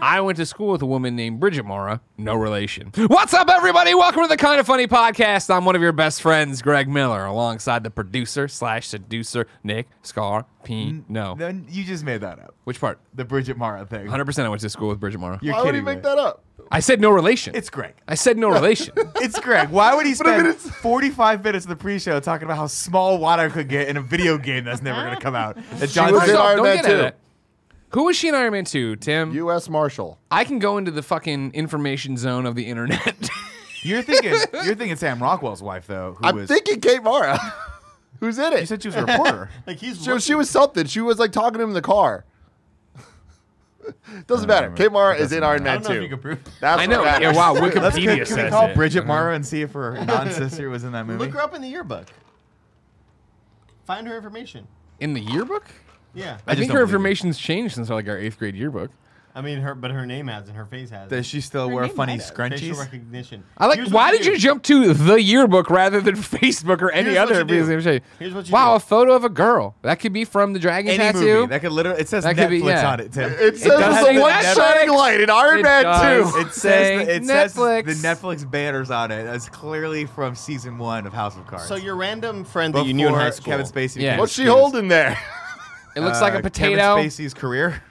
I went to school with a woman named Bridget Mora, no relation. What's up, everybody? Welcome to the Kind of Funny podcast. I'm one of your best friends, Greg Miller, alongside the producer/seducer, Nick Scarpino. No. Then you just made that up. Which part? The Bridget Mara thing. 100% I went to school with Bridget Mora. You're Why would kidding you make me. that up? I said no relation. It's Greg. I said no relation. It's Greg. Why would he spend 45 minutes of the pre-show talking about how small water could get in a video game that's never going to come out? That She was in Iron Man 2. Who was she in Iron Man 2, Tim? U.S. Marshal. I can go into the fucking information zone of the internet. You're thinking Sam Rockwell's wife, though. I'm thinking Kate Mara. Who's in You it? said she was a reporter. Like She was something. She was like talking to him in the car. Doesn't matter. Kate Mara is in Iron I Man don't know 2. if you can prove. That's I know. what matters. Yeah, wow, Can Wikipedia we says call it. Bridget Mara and see if her non-sister was in that movie? Look her up in the yearbook. Find her information. In the yearbook? Yeah. I think don't her believe it. information's changed since like our 8th grade yearbook. I mean, her name has and her face has. Does she still Her wear name funny might have. Facial scrunchies? recognition. I like. Here's Why what did you do. jump to the yearbook rather than Facebook or any Here's what other you do. piece of shit? Here's what you Wow, do. a photo of a girl that could be from the dragon Any tattoo. movie. That could literally. It says That could be- Netflix yeah. on it, Tim. It says does the say one Netflix. shining light in Iron It Man does. 2. It Say says Netflix. the Netflix banners on it. That's clearly from season 1 of House of Cards. So your random friend that you knew in high school. Kevin Spacey. Yeah. became What's she accused. holding there? It looks like a potato. Kevin Spacey's career.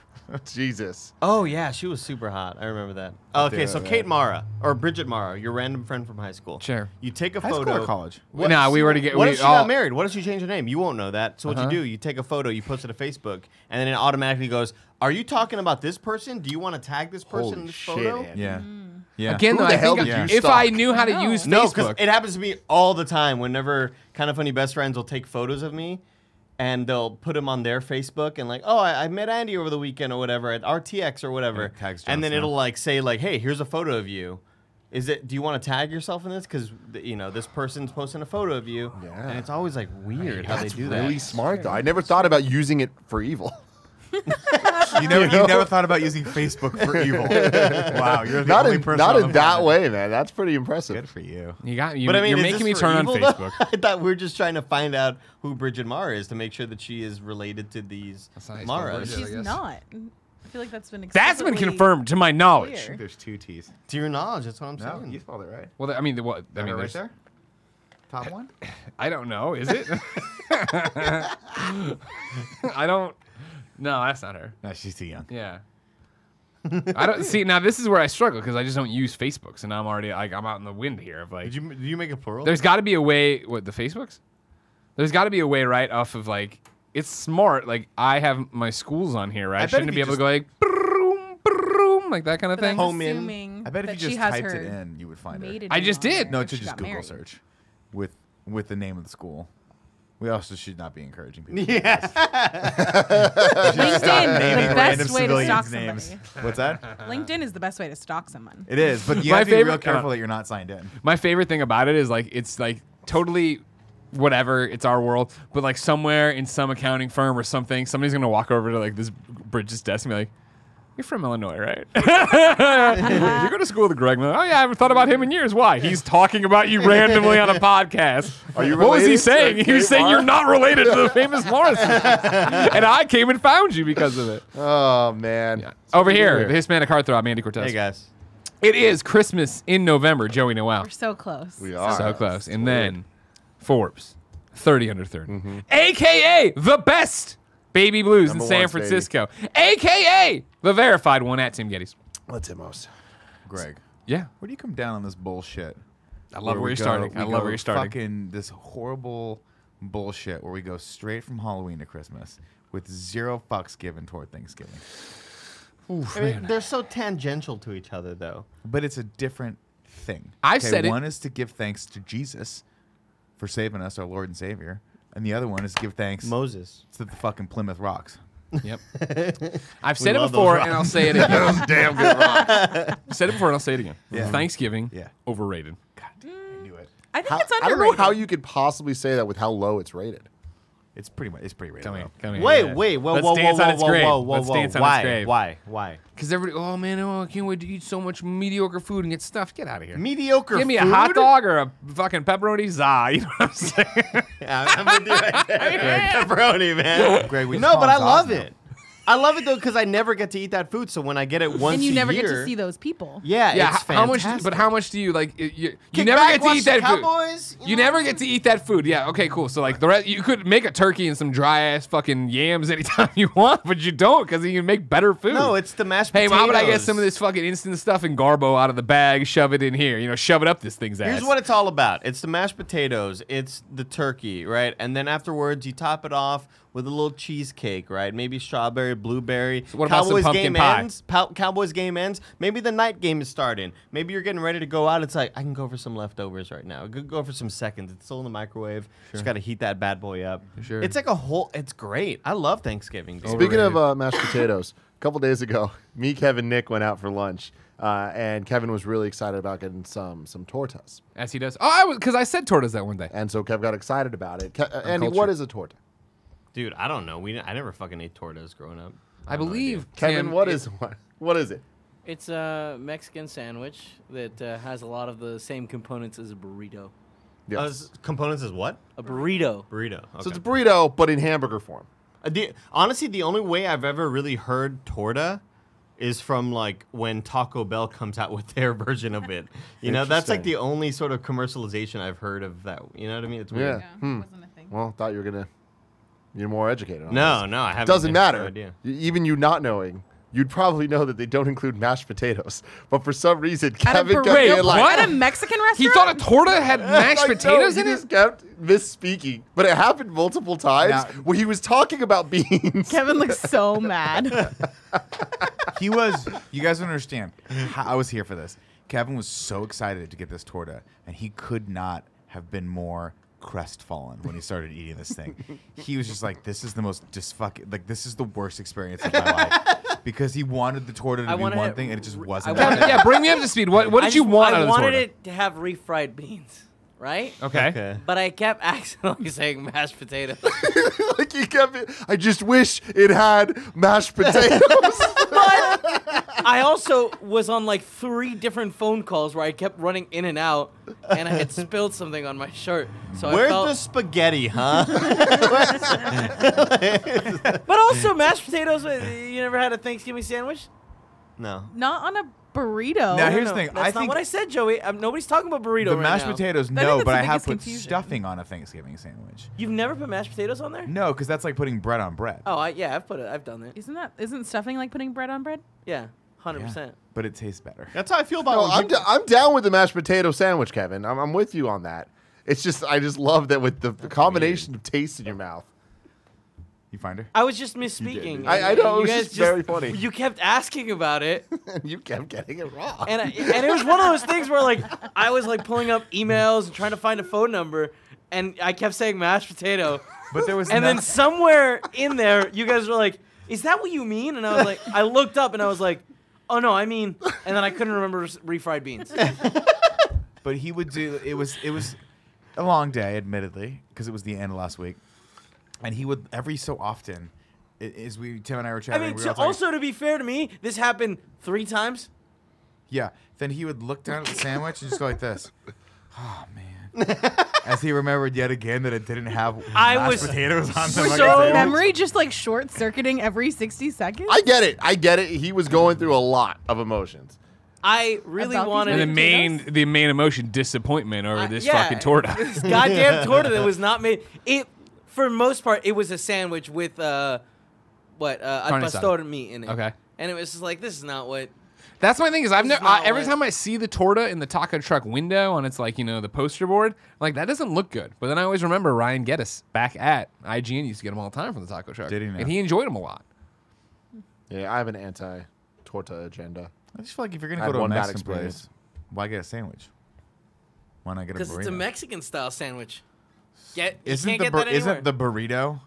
Jesus. Oh yeah, she was super hot. I remember that. Okay, so Dude. Kate Mara or Bridget Mara, your random friend from high school. Sure. You take a High school photo. or college? Nah, we were to get. What we if she all, got married? What if she changed her name? You won't know that. So what you do, you take a photo, you post it to Facebook, and then it automatically goes, "Are you talking about this person? Do you want to tag this person in Holy this shit, photo?" Andy. Yeah. Yeah. Again, Who though, the I hell think did you if I stalk? knew how to No. use No, because Facebook, it happens to me all the time. Whenever Kind of Funny best friends will take photos of me, and they'll put them on their Facebook and like, oh, I met Andy over the weekend or whatever at RTX or whatever, And it tags and then Jon Snow. it'll like say like, hey, here's a photo of you. Do you want to tag yourself in this? Because this person's posting a photo of you, Yeah. and it's always like weird how they do that. Really smart, though. I never thought about using it for evil. You never thought about using Facebook for evil. Wow, you're the Not only in, person not on in the that planet. way, man. That's pretty impressive. Good for you. But I mean, you're is making this me for turn on evil, though? Facebook. I thought we were just trying to find out who Bridget Mara is to make sure that she is related to these That's how you spell Maras. Bridget. I She's guess. not. I feel like that's been That's been explicitly confirmed to my knowledge. I clear. think there's 2 T's. To your knowledge, that's what I'm No, saying. you spelled it right. Well, I mean, what? I Got mean, it right there's- there. Top one. I don't know. Is it? I don't. No, that's not her. No, she's too young. Yeah. I don't see now. This is where I struggle because I just don't use Facebook, so now I'm already like I'm out in the wind here. Of like, Did you make a plural? there's got to be a way. What the Facebooks? There's got to be a way, right? Off of like, it's smart. Like I have my schools on here, right? bet Shouldn't if it be you able to go like, broom, broom, like that kind of But thing? I'm Home in. assuming I bet that if you she just has typed her it in, you would find it. maiden I name just on did. there No, if it should she just got Google married. search with the name of the school. We also should not be encouraging people. Yeah. LinkedIn, naming the random best way to stalk civilians' somebody. names. What's that? LinkedIn is the best way to stalk someone. It is, but you My have to be real favorite- careful that you're not signed in. My favorite thing about it is like it's like totally whatever, it's our world, but like somewhere in some accounting firm or something, somebody's gonna walk over to like this Bridget's desk and be like, "You're from Illinois, right? You go to school with Greg Miller. Oh yeah, I haven't thought about him in years. Why? He's talking about you randomly on a podcast. Are you What was he related to saying? He was Kate saying Mara? you're not related to the famous Morrison. And I came and found you because of it. Oh, man. Yeah. Over here, weird. the Hispanic heartthrob, Andy Cortez. Hey guys. It is Christmas in November, Joey Noel. We're so close. We are. So close. And then Forbes, 30 under 30. AKA the best Baby Blues Number in San ones, Francisco. AKA the verified one at Tim Gettys. Let's hit most. Greg, Yeah. where do you come down on this bullshit? I love where we you're go- starting. we I love go where you're starting. Fucking this horrible bullshit where we go straight from Halloween to Christmas with 0 fucks given toward Thanksgiving. Oof, I mean, man. they're so tangential to each other, though. But it's a different thing. I've said it. One is to give thanks to Jesus for saving us, our Lord and Savior, and the other one is to give thanks Moses. to the fucking Plymouth Rocks. Yep. I've said it love those before rocks. and I'll say it again. Those damn good rocks. I've said it before and I'll say it again. Yeah. Thanksgiving, Yeah. overrated. God damn, I knew it. I think How- it's I underrated. don't know how you could possibly say that with how low it's rated. It's pretty rated. Come here. low. Come here. Wait, Yeah. wait, whoa, Let's whoa, dance whoa, on whoa, its whoa, grave. whoa, whoa, Let's whoa. dance on Why? its grave. Why? Because everybody, oh man, I can't wait to eat so much mediocre food and get stuffed. Get out of here. Mediocre Give me food? a hot dog or a fucking pepperoni za. You know what I'm saying? Yeah, I'm with you right there. Pepperoni, man. Greg, we just No, call but him I love Zaz now. it. I love it though because I never get to eat that food. So when I get it once And you a never get year, to see those people. Yeah, Yeah, it's how much? fantastic. But how much do you like? You Kick never back, get to watch eat the that food. Cowboys, You never get to eat that food. Yeah. Okay. Cool. So like the rest, you could make a turkey and some dry ass fucking yams anytime you want, but you don't because you can make better food. No, it's the mashed Hey, potatoes. why would I get some of this fucking instant stuff and garbo out of the bag, shove it in here? You know, shove it up this thing's ass. Here's what it's all about. It's the mashed potatoes. It's the turkey, right? And then afterwards, you top it off with a little cheesecake, right? Maybe strawberry, blueberry. So what about some pumpkin game pie? ends. Cowboys game ends. Maybe the night game is starting. Maybe you're getting ready to go out. It's like, I can go for some leftovers right now. I could go for some seconds. It's still in the microwave. Just got to heat that bad boy up. Sure. It's like it's great. I love Thanksgiving. dude. Speaking of mashed potatoes, a couple days ago, me, Kevin, Nick went out for lunch, and Kevin was really excited about getting some tortas. As he does. Oh, I was because I said tortas that one day. And so Kev got excited about it. Andy, culture. what is a torta? Dude, I don't know. I never fucking ate tortas growing up. I believe Kevin, Tim, what is it? It's a Mexican sandwich that has a lot of the same components as a burrito. Yes. Components is what? A burrito. Burrito. Okay. So it's a burrito, but in hamburger form. Honestly, the only way I've ever really heard torta is from like when Taco Bell comes out with their version of it. You know, that's like the only sort of commercialization I've heard of that. You know what I mean? It's weird. Yeah. Yeah, wasn't a thing. Well, thought you were gonna. You're more educated on No, this. no, I haven't. Doesn't no matter. idea. Even you not knowing, you'd probably know that they don't include mashed potatoes. But for some reason, At a Kevin kept burrito being like, what? At a Mexican restaurant? he thought a torta had mashed like, no, potatoes he in it. just kept misspeaking. But it happened multiple times Now- when he was talking about beans. Kevin looks so mad. He was. You guys don't understand. I was here for this. Kevin was so excited to get this torta, and he could not have been more crestfallen when he started eating this thing. He was just like, "This is the most this is the worst experience of my life," because he wanted the torta to I be wanted one it thing, and it just r- wasn't. I wanted- that. Yeah, bring me up to speed. What did you want out of I the wanted torta? it to have refried beans, right? Okay. But I kept accidentally saying mashed potatoes. Like he kept it. I just wish it had mashed potatoes. But I also was on like 3 different phone calls where I kept running in and out, and I had spilled something on my shirt. So Where's I felt, the spaghetti, huh? But also mashed potatoes. You never had a Thanksgiving sandwich? No. Not on a burrito. Now, here's the thing. That's I not think what I said, Joey. Nobody's talking about burrito the right mashed now. potatoes, think no, that's but the I have biggest put confusion. stuffing on a Thanksgiving sandwich. You've never put mashed potatoes on there? No, because that's like putting bread on bread. Oh, yeah, I've put it. I've done it. Isn't stuffing like putting bread on bread? Yeah, 100%. Yeah, but it tastes better. That's how I feel about No, when I'm down with the mashed potato sandwich, Kevin. I'm with you on that. It's just I just love that with the combination of taste in your mouth. You find her? I was just misspeaking. I know, it You was guys just very funny. You kept asking about it, And you kept getting it wrong. and it was one of those things where like I was like pulling up emails and trying to find a phone number, and I kept saying mashed potato, But there was and then no- somewhere in there you guys were like, "Is that what you mean?" And I was like, I looked up and I was like, "Oh no, I mean," and then I couldn't remember refried beans. But he would do it was a long day, admittedly, because it was the end of last week, and he would every so often, as Tim and I were I chatting. mean, we were all talking- also to be fair to me, this happened 3 times. yeah. Then he would look down at the sandwich and just go like this. Oh man! As he remembered yet again that it didn't have I mashed was potatoes on the so- fucking sandwich. Memory just like short circuiting every 60 seconds? I get it. He was going through a lot of emotions. I really About these wanted And the main emotion, disappointment over this yeah, fucking torta. This goddamn torta that was not made. It, for most part, it was a sandwich with al Carne pastor meat in it. Okay. And it was just like, this is not what. That's my thing is I've This is never not every what- time I see the torta in the taco truck window on its like the poster board, I'm like that doesn't look good. But then I always remember Ryan Gettys back at IGN used to get them all the time from the taco truck. Did he now? And he enjoyed them a lot. Yeah, I have an anti-torta agenda. I just feel like if you're gonna I go had to a one bad Mexican experience. place, why get a sandwich? Why not get a burrito? Because it's a Mexican style sandwich. You Isn't can't the get that anywhere. isn't the burrito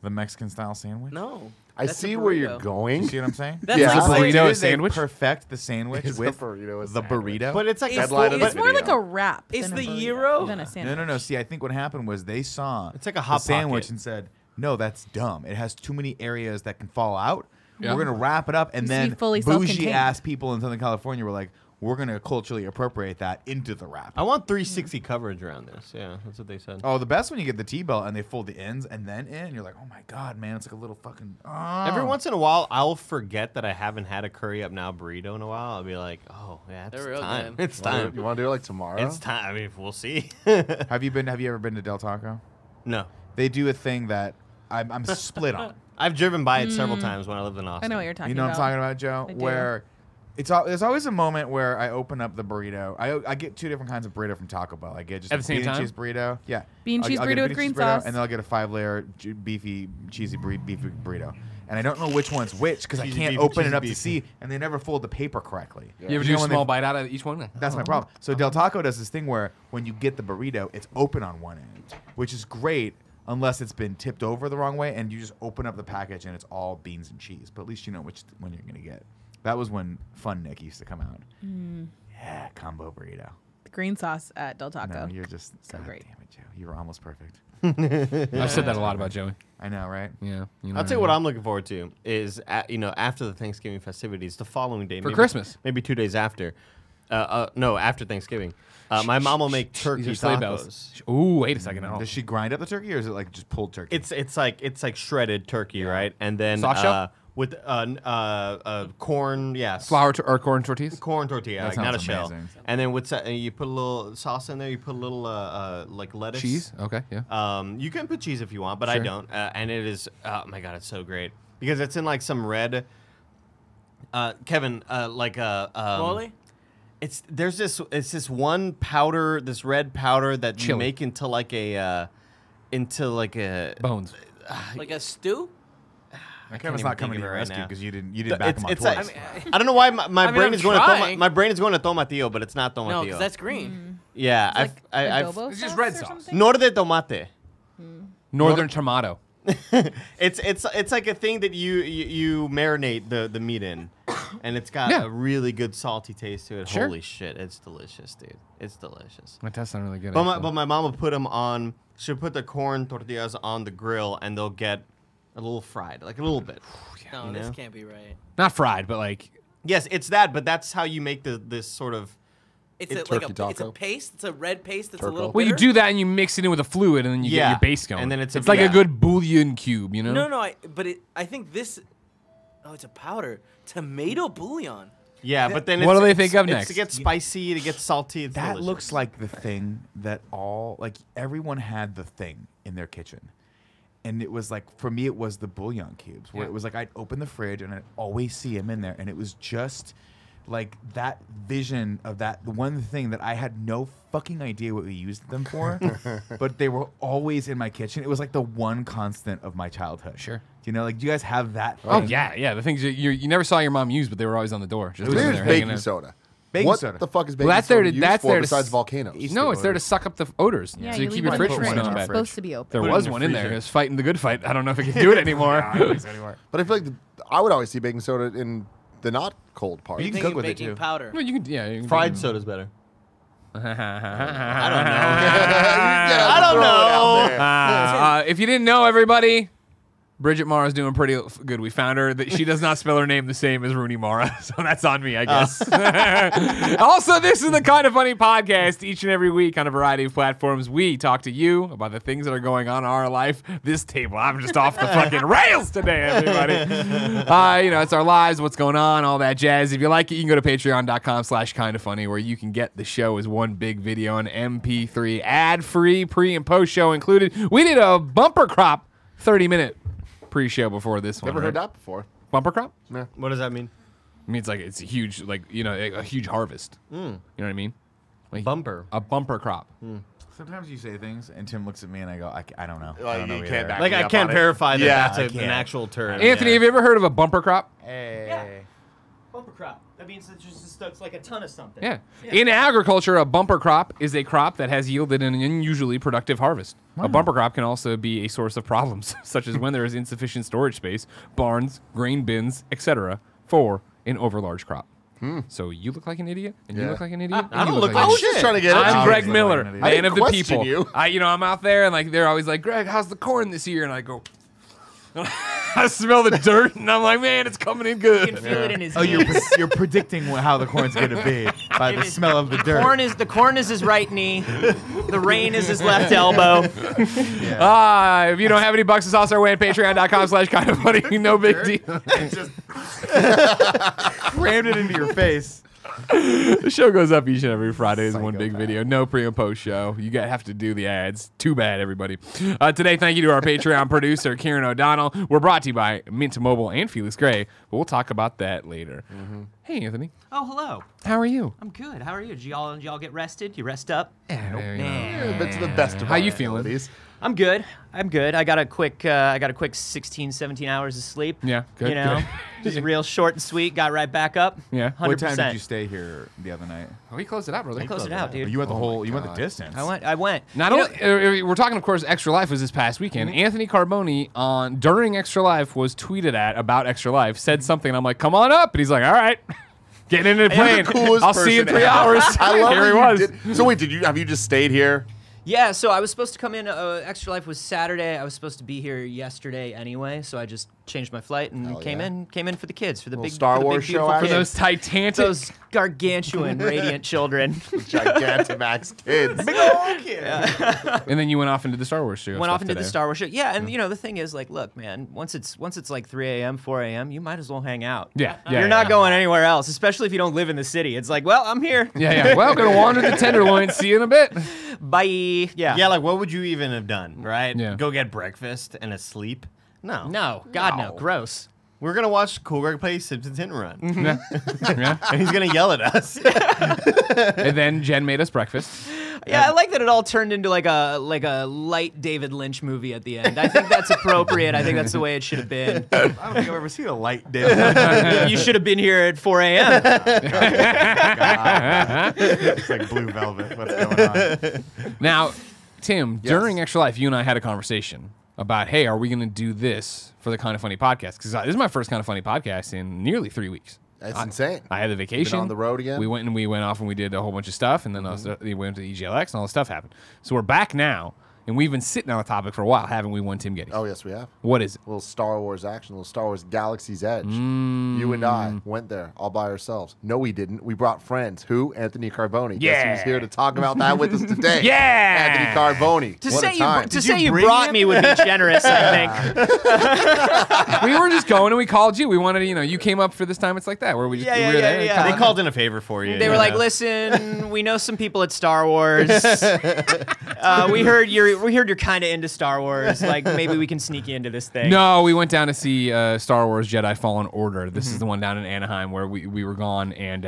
the Mexican style sandwich? No. I That's a see where you're burrito. You going. see what I'm saying? That's Yeah. like Is a saying- burrito a Did they sandwich? perfect the sandwich Is a with burrito a the sandwich? burrito. But it's like It's Headline the- of It's the more video. like a wrap. It's than a the burrito, gyro? than a sandwich. No. See, I think what happened was they saw It's like a the Hot sandwich Pocket. and said, "No, that's dumb. It has too many areas that can fall out. Yeah. We're gonna wrap it up." And Needs to be then fully bougie self-contained. ass people in Southern California were like, we're going to culturally appropriate that into the wrap. I want 360 coverage around this. Yeah, that's what they said. Oh, the best when you get the T-belt and they fold the ends and then in. You're like, oh my god, man, it's like a little fucking. Oh. Every once in a while, I'll forget that I haven't had a curry up now burrito in a while. I'll be like, oh yeah, it's They're real time. good. It's time. You want to do it like tomorrow? It's time. I mean, we'll see. Have you ever been to Del Taco? No, They do a thing that I'm split on. I've driven by it several times when I lived in Austin. I know what you're talking You know about. what I'm talking about, Joe? I do. Where there's always a moment where I open up the burrito. I get 2 different kinds of burrito from Taco Bell. I get just At a the same bean and time? cheese burrito. Yeah. Bean cheese I'll get a burrito with bean green cheese burrito, sauce. and then I'll get a 5-layer beefy cheesy beefy burrito. And I don't know which one's which because I Cheesy can't beefy, open it cheesy up to beefy. see, and they never fold the paper correctly. You ever do a small bite out of each one? That's my problem. So Del Taco does this thing where when you get the burrito, it's open on one end, which is great unless it's been tipped over the wrong way, and you just open up the package and it's all beans and cheese. But at least you know which one you're gonna get. That was when Fun Nick used to come out. Yeah, combo burrito. The green sauce at Del Taco. No, you're just So God great. Damn it, Joe. You were almost perfect. I've said that a lot about Joey. I know, right? Yeah. You know I'll tell you what I'm looking forward to is, after the Thanksgiving festivities, the following day. For maybe, Christmas. Maybe 2 days after. No, after Thanksgiving. My mom will make turkey These are sleigh tacos. bells. Ooh, wait a second. Oh. Does she grind up the turkey, or is it like just pulled turkey? It's like shredded turkey, right? And then Soft shell? with corn, yes, Flour or corn tortillas? corn tortilla, That like, not a sounds shell. amazing. And then with you put a little sauce in there. You put a little like lettuce, Cheese? Okay, yeah. You can put cheese if you want, but I Sure. don't. And it is, oh my god, it's so great because it's in like some red. Kevin, like Molly? it's this one powder, this red powder that you Chili. make into like a Bones. Like a stew? Kevin's even not coming think to of your it right rescue now. because you didn't back him up it's twice. I don't know why my mean, brain I'm is going trying. my brain is going to tomatillo, but it's not tomatillo. No, because that's green. yeah, It's like I've adobo It's just sauce red or sauce. something? nor de tomate. Northern tomato. It's like a thing that you marinate the meat in, and it's got Yeah. a really good salty taste to it. Sure. Holy shit, it's delicious, dude. It's delicious. That does sound really good. But actually. my mom will put them on. She'll put the corn tortillas on the grill, and they'll get a little fried, like a little bit. No, You this know? can't be right. Not fried, but like Yes, it's that, but that's how you make this sort of. It's It's like turkey it's a taco. paste. It's a red paste that's a Turco. little well, you bitter. do that and you mix it in with a fluid, and then you get Yeah. your base going. And then it's a- like yeah. a good bouillon cube, you know? No, I think this. Oh, it's a powder. Tomato bouillon. Yeah, but then What do they it's- think of it's- next? It gets spicy. It gets salty. It's That delicious. looks like the thing that everyone had the thing in their kitchen. And it was like, for me, it was the bouillon cubes, where Yeah. it was like I'd open the fridge and I'd always see them in there. And it was just like that vision of the one thing that I had no fucking idea what we used them for, but they were always in my kitchen. It was like the one constant of my childhood. Sure. Do you know, like, do you guys have that thing? Oh yeah. The things you never saw your mom use, but they were always on the door. Just was sitting There's there hanging baking out. soda. Baking what soda. the fuck is baking Well, that's there soda to- used that's for there to besides s- volcanoes? No, it's there to suck up the odors. Yeah, so you leave keep your one fridge in from the smelling fridge. bad. It's supposed to be open. There Put it was in one the in there. freezer. It was fighting the good fight. I don't know if it can do it anymore. I don't think so anymore. But I feel like I would always see baking soda in the not cold part. You can Thinking cook with it, baking too. powder. Well, you can, yeah. You can fried soda's better. I I don't know. If you didn't know, everybody, Bridget Mara is doing pretty good. We found her that she does not spell her name the same as Rooney Mara, so that's on me, I guess. Also, this is the Kind of Funny podcast. Each and every week on a variety of platforms, we talk to you about the things that are going on in our life. This table, I'm just off the fucking rails today, everybody. It's our lives, what's going on, all that jazz. If you like it, you can go to patreon.com/kindoffunny, where you can get the show as one big video on MP3, ad-free, pre and post show included. We did a bumper crop 30-minute pre-show before this one. Never right? heard that before. Bumper crop? What does that mean? I mean, it's like it's a huge, a huge harvest. You know what I mean? Like Bumper. a bumper crop. Sometimes you say things, and Tim looks at me, and I go, I don't know. I Like, don't know you either. can't back Like me I up can't on it. verify that Yeah, that's I an can't. actual term. Anthony, yeah. have you ever heard of a bumper crop? Hey. Bumper crop. That means it's like a ton of something. Yeah. In agriculture, a bumper crop is a crop that has yielded an unusually productive harvest. A bumper crop can also be a source of problems, such as when there is insufficient storage space, barns, grain bins, etc., for an overlarge crop. So you look like an idiot, and you Yeah. look like an idiot. I and don't you look like I an was idiot. just trying to get it. I'm I Greg was Miller, like an idiot. I man didn't of the question people. you. I'm out there, and they're always like, Greg, how's the corn this year? And I go, I smell the dirt, and I'm like, man, it's coming in You good. can feel it in his Oh, knees. you're predicting how the corn's gonna be by the smell of the dirt. The corn is his right knee. The rain is his left elbow. If you don't have any bucks to toss our way at patreon.com/kindoffunny, no big deal. Just crammed it into your face. The show goes up each and every Friday as one big Psychopath. video. No pre and post show. You have to do the ads. Too bad, everybody. Today, thank you to our Patreon producer, Kieran O'Donnell. We're brought to you by Mint Mobile and Felix Gray, but we'll talk about that later. Hey, Anthony. Oh, hello. How are you? I'm good. How are you? Did y'all get rested? You rest up? But to the best of How our you feeling? abilities. I'm good. I got a quick 16, 17 hours of sleep. Yeah, good, You know, good. just real short and sweet. Got right back up. Yeah. 100%. What time did you stay here the other night? Oh, he closed it out, brother. Close it out, dude. You went the whole. You went the distance. I went. Not You know- only we're talking, of course, Extra Life was this past weekend. Anthony Carboni during Extra Life was tweeted at about Extra Life, said something, and I'm like, "Come on up," and he's like, "All right." Getting into the plane. Coolest I'll see you in person 3 ever. hours. I love Here he that was. you did- So wait, have you just stayed here? Yeah, so I was supposed to come in. Extra Life was Saturday. I was supposed to be here yesterday anyway, so I just changed my flight and Hell came yeah. in for the kids, for the Little big Star for the big, Wars show beautiful action. For kids. those Titanic. Those gargantuan, radiant children. Gigantamax kids. And then you went off into the Star Wars show. Went stuff off and did the today. Star Wars show. Yeah, and you know the thing is, like, look, man, once it's like 3 a.m., 4 a.m., you might as well hang out. Yeah, You're not going anywhere else, especially if you don't live in the city. It's like, well, I'm here. Yeah. Well, gonna wander the Tenderloin. See you in a bit. Bye. Yeah. Yeah, like what would you even have done, right? Yeah. Go get breakfast and a sleep? No. No, God, no. Gross. We're gonna watch Cool Greg play Simpsons Hit and Run, Yeah. Yeah. and he's gonna yell at us. And then Jen made us breakfast. Yeah, I like that it all turned into like a light David Lynch movie at the end. I think that's appropriate. I think that's the way it should have been. I don't think I've ever seen a light day. You should have been here at 4 a.m. It's like Blue Velvet. What's going on? Now, Tim, Yes. during Extra Life, you and I had a conversation about, hey, are we going to do this for the Kind of Funny podcast? Because this is my first Kind of Funny podcast in nearly 3 weeks. That's insane. I had the vacation. on the road again? We went off and we did a whole bunch of stuff, and then we went to the EGLX and all the stuff happened. So we're back now, and we've been sitting on the topic for a while, haven't we? One Tim Gettys. Oh, yes, we have. What is it? A little Star Wars action, a little Star Wars Galaxy's Edge. You and I went there all by ourselves. No, we didn't. We brought friends. Who? Anthony Carboni. Guess Yeah. who's here to talk about that with us today? Yeah. Anthony Carboni. To What say a time. you brought me would be generous, I think. We were just going, and we called you. We wanted to, you came up for this time. It's like that, where we just we were there. yeah. They called in a favor for you. They were you like, know? "Listen, we know some people at Star Wars. We heard you're kind of into Star Wars. Like, maybe we can sneak you into this thing." No, we went down to see Star Wars Jedi Fallen Order. This is the one down in Anaheim where we were gone. And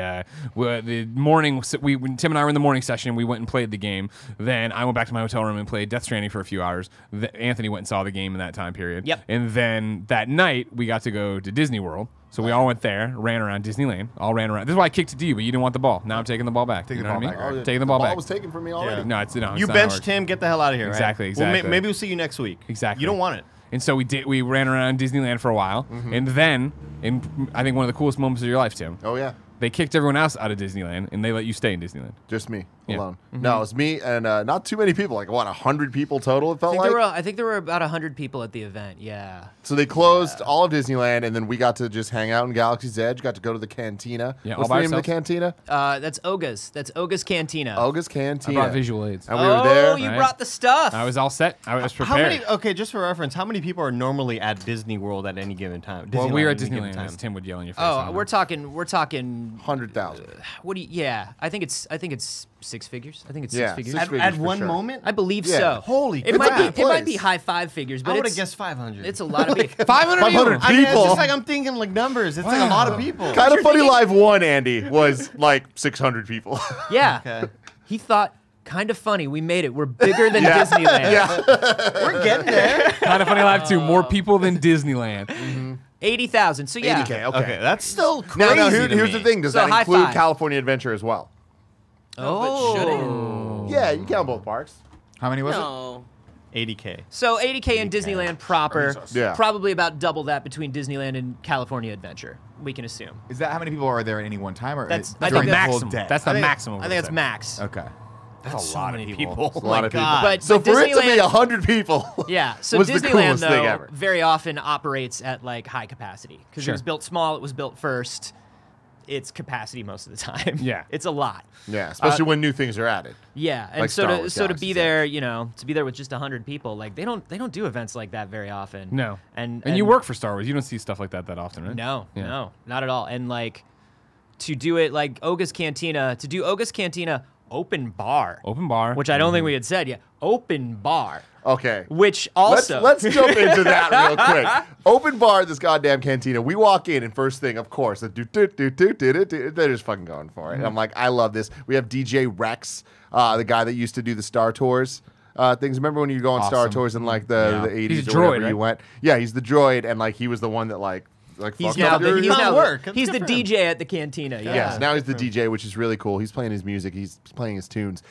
the morning, when Tim and I were in the morning session, we went and played the game. Then I went back to my hotel room and played Death Stranding for a few hours. Anthony went and saw the game in that time period. Yep. And then that night, we got to go to Disney World. So we all went there, ran around Disneyland, all ran around. This is why I kicked it to you, but you didn't want the ball. Now I'm taking the ball back. Take you the know ball what I back, mean? right? Taking the ball back. was taken from me already. No, it's You not how it benched works. him. Get the hell out of here. Right? Exactly, Well, exactly. maybe we'll see you next week. Exactly. You don't want it. And so we ran around Disneyland for a while, and then, in I think one of the coolest moments of your life, Tim, Oh, yeah. they kicked everyone else out of Disneyland, and they let you stay in Disneyland. Just me Yeah. alone. No, it was me and not too many people. Like, what, 100 people total, it felt like? I think there were about 100 people at the event. Yeah. So they closed all of Disneyland, and then we got to just hang out in Galaxy's Edge, got to go to the cantina. Yeah, What's all the by name of the cantina? That's Oga's. That's Oga's Cantina. Oga's I Cantina. brought visual aids. And we were there. You right? brought the stuff. I was all set. I was How prepared. many? Okay, just for reference, how many people are normally at Disney World at any given time? Well, we were at Disneyland any given Disneyland, time? as Tim would yell in your face. I Oh, don't we're know. talking. 100,000. What do you? Yeah, I think it's six figures. I think it's Yeah, six figures. six At, figures at for one sure. moment? I believe Yeah. so. Holy It might crap. be. It might be Place. high five figures, but I would have it's guessed 500. it's a lot of people. 500 500 I mean, it's people. just like I'm thinking like numbers. It's like a lot of people. Kind of Funny Live 1, Andy, was like 600 people. Yeah. Okay. He thought, kind of funny. We made it. We're bigger than Disneyland. We're getting there. Kind of Funny Live 2, more people than Disneyland. 80,000. So yeah. 80K, okay. Okay, that's still crazy. Now, to here's me. the thing. Does So that high include five. California Adventure as well? Oh. Yeah, you count both parks. How many was it? No. 80K. So 80K in Disneyland proper. Yeah. Probably about double that between Disneyland and California Adventure. We can assume. Is that how many people are there at any one time, or That's- is- I That's think the that's- maximum. day? That's the I think- maximum. I think that's max. Okay. That's so a lot many of people. people. a Oh lot my of people. God. But So for it to be Disneyland- 100 people, Yeah, so was the Disneyland coolest thing though ever. very often operates at like high capacity because Sure. it was built small, it was built first. It's capacity most of the time. Yeah. it's a lot. Yeah, especially when new things are added. Yeah, and Like so Star to Wars so to Galaxy's be there, you know, to be there with just 100 people, like they don't do events like that very often. No. and you work for Star Wars. You don't see stuff like that often, right? No, Yeah. no, not at all. And like to do it like Oga's Cantina, to do Oga's Cantina open bar, Open bar. which I don't think we had said yet. Open bar, Okay. which also Let's jump into that real quick. Open bar, this goddamn cantina. We walk in, and first thing, of course, they're just fucking going for it. And I'm like, I love this. We have DJ Rex, the guy that used to do the Star Tours. Things. Remember when you go on Star Awesome. Tours in like Yeah. the 80s He's a or whatever droid, you right? went? Yeah, he's the droid, and like he was the one that like he's fucked now up the, dudes. he's Not now work. the, That's he's good the for him. DJ at the cantina. Yeah. Yes, now he's the DJ, which is really cool. He's playing his music. He's playing his tunes.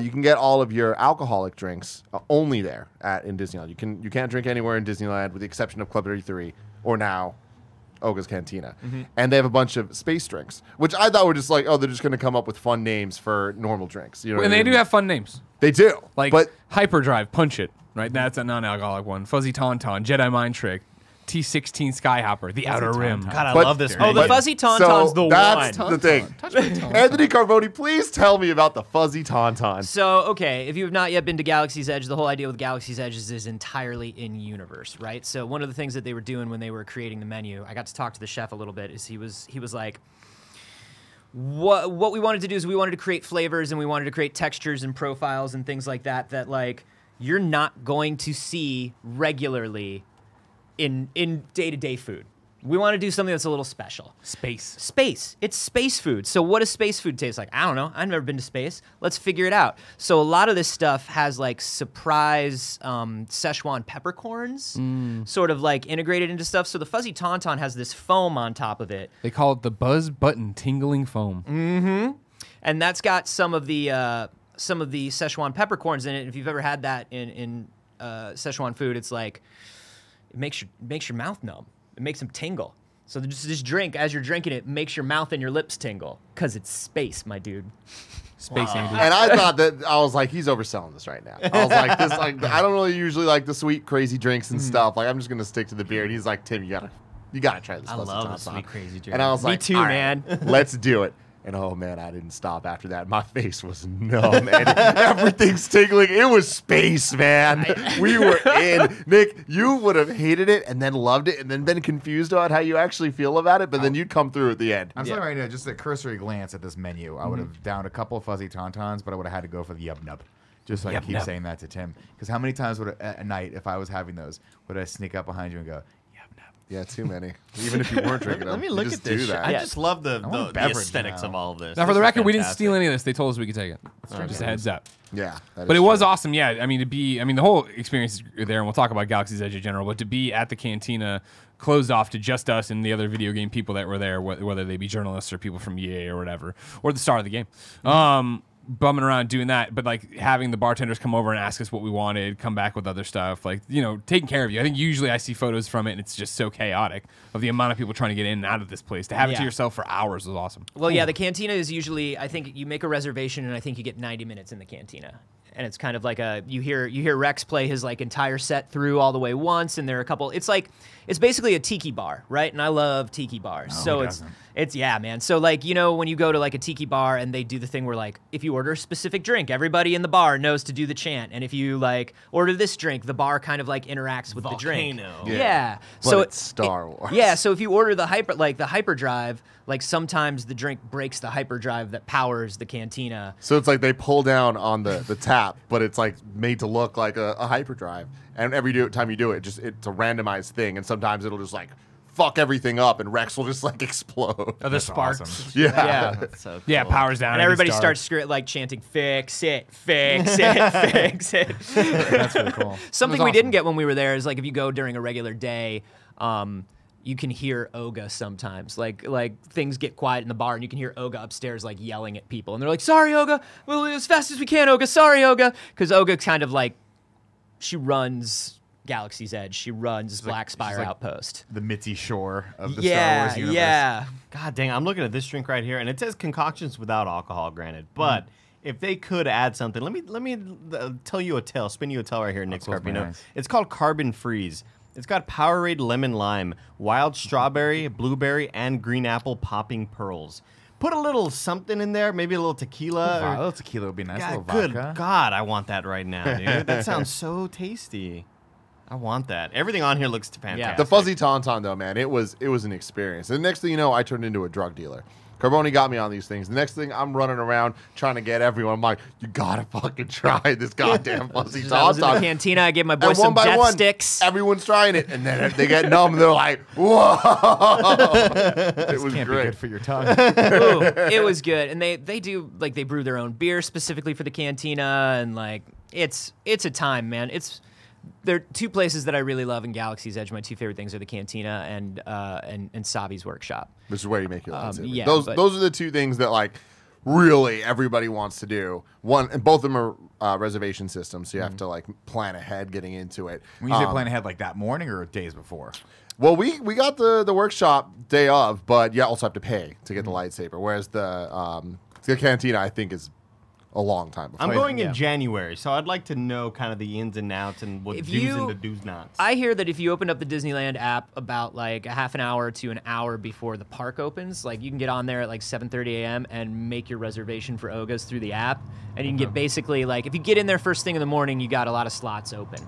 You can get all of your alcoholic drinks only there in Disneyland. You can't drink anywhere in Disneyland with the exception of Club 33 or now Oga's Cantina. And they have a bunch of space drinks, which I thought were just like, oh, they're just going to come up with fun names for normal drinks. You know, what and I they mean? do have fun names. They do, Like Hyperdrive, Punch It, right? That's a non-alcoholic one. Fuzzy Tauntaun, Jedi Mind Trick, T16 Skyhopper, The Outer Rim. God, I But- love this. Oh, the menu. Fuzzy Tauntaun's the that's one. the thing. Anthony Carboni, please tell me about the Fuzzy Tauntaun. So, okay, if you have not yet been to Galaxy's Edge, the whole idea with Galaxy's Edge is entirely in universe, right? So one of the things that they were doing when they were creating the menu, I got to talk to the chef a little bit, is he was like, what we wanted to do is we wanted to create flavors and we wanted to create textures and profiles and things like that like you're not going to see regularly in day-to-day food. We want to do something that's a little special. Space. It's space food. So what does space food taste like? I don't know. I've never been to space. Let's figure it out. So a lot of this stuff has like surprise Szechuan peppercorns sort of like integrated into stuff. So the Fuzzy Tauntaun has this foam on top of it. They call it the Buzz Button Tingling Foam. And that's got some of the Szechuan peppercorns in it. If you've ever had that in Szechuan food, it's like it makes your mouth numb. It makes them tingle. So just this drink, as you're drinking it, makes your mouth and your lips tingle because it's space, my dude. Space Andy. And I thought that I was like, he's overselling this right now. I was like, this like I don't really usually like the sweet crazy drinks and stuff. Like I'm just gonna stick to the beer. And he's like, Tim, you gotta try this. I Fuzzy love a Tauntaun. sweet crazy drink. And I was Me like, too, all right, man. let's do it. And oh man, I didn't stop after that. My face was numb and everything's tingling. It was space, man. We were in. Nick, you would have hated it and then loved it and then been confused about how you actually feel about it, but then you'd come through at the end. I'm saying right now, just a cursory glance at this menu, I would have downed a couple of Fuzzy Tauntauns, but I would have had to go for the Yub Nub. Just so I can keep saying that to Tim. Because how many times would at night, if I was having those, would I sneak up behind you and go, Yub Nub? Yeah, too many. Even if you weren't drinking them. Let me you look just at this do shit. that. I just love want the beverage aesthetics now. of all of this. Now, for This the is record, we didn't fantastic. steal any of this. They told us we could take it. Just a heads up. Yeah. that But is it was true. awesome, yeah. I mean, the whole experience is there, and we'll talk about Galaxy's Edge in general, but to be at the cantina closed off to just us and the other video game people that were there, whether they be journalists or people from EA or whatever, or the star of the game, bumming around doing that, but like having the bartenders come over and ask us what we wanted, come back with other stuff, like, you know, taking care of you. I think usually I see photos from it and it's just so chaotic of the amount of people trying to get in and out of this place. To have it to Yeah. yourself for hours was awesome. Well, yeah, the cantina is usually, I think you make a reservation and I think you get 90 minutes in the cantina. And it's kind of like you hear Rex play his like entire set through all the way once, and there are a couple. It's basically a tiki bar, right? And I love tiki bars. Oh, So who it's doesn't? yeah, man. So like, you know, when you go to like a tiki bar and they do the thing where like if you order a specific drink, everybody in the bar knows to do the chant, and if you like order this drink, the bar kind of like interacts with the drink. Volcano. Yeah. But So it's Star Wars. Yeah, so if you order the hyperdrive, like sometimes the drink breaks the hyperdrive that powers the cantina. So it's like they pull down on the tap, but it's like made to look like a hyperdrive. And every time you do it, it's a randomized thing. And sometimes it'll just like fuck everything up, and Rex will just like explode. Other sparks. awesome. Yeah. Yeah. That's so cool. Yeah, powers down. And everybody starts like chanting, fix it, fix it, fix it. That's really cool. Something It was we didn't awesome. get when we were there is like if you go during a regular day, you can hear Oga sometimes. Like things get quiet in the bar and you can hear Oga upstairs like yelling at people. And they're like, sorry, Oga. Well, as fast as we can, Oga. Sorry, Oga. Because Oga kind of like, she runs Galaxy's Edge. She runs Black Spire like Outpost. The Mitzi Shore of the Star Wars universe. Yeah. God dang, I'm looking at this drink right here, and it says concoctions without alcohol, granted, but if they could add something, let me tell you a tale, spin you a tale right here, Nick close my Scarpino. eyes. It's called Carbon Freeze. It's got Powerade lemon lime, wild strawberry, blueberry, and green apple popping pearls. Put a little something in there, maybe a little tequila. Wow, a or, little tequila would be nice. A God, little good vodka. God, I want that right now, dude. That sounds so tasty. I want that. Everything on here looks fantastic. The fuzzy tauntaun, though, man, it was an experience. And the next thing you know, I turned into a drug dealer. Carboni got me on these things. The next thing, I'm running around trying to get everyone. I'm like, you gotta fucking try this goddamn fuzzy I was in the tauntaun. cantina. I gave my boys And some one by death one, sticks. everyone's trying it, and then they get numb. And they're like, "Whoa!" It was Can't be great. good for your tongue. Ooh, it was good, and they do like they brew their own beer specifically for the cantina, and like it's a time, man. There are two places that I really love in Galaxy's Edge. My two favorite things are the cantina and Savi's workshop. Which is where you make your lightsaber. yeah, those but- are the two things that like really everybody wants to do. One, and both of them are reservation systems, so you have to like plan ahead getting into it. When you say plan ahead, like that morning or days before? Well, we got the workshop day of, but you also have to pay to get the lightsaber. Whereas the cantina, I think, is a long time before. I'm going in January, so I'd like to know kind of the ins and outs and what If do's you- and the do's nots. I hear that if you open up the Disneyland app about like a half an hour to an hour before the park opens, like you can get on there at like 7:30 a.m. and make your reservation for Oga's through the app, and you can get basically like if you get in there first thing in the morning, you got a lot of slots open.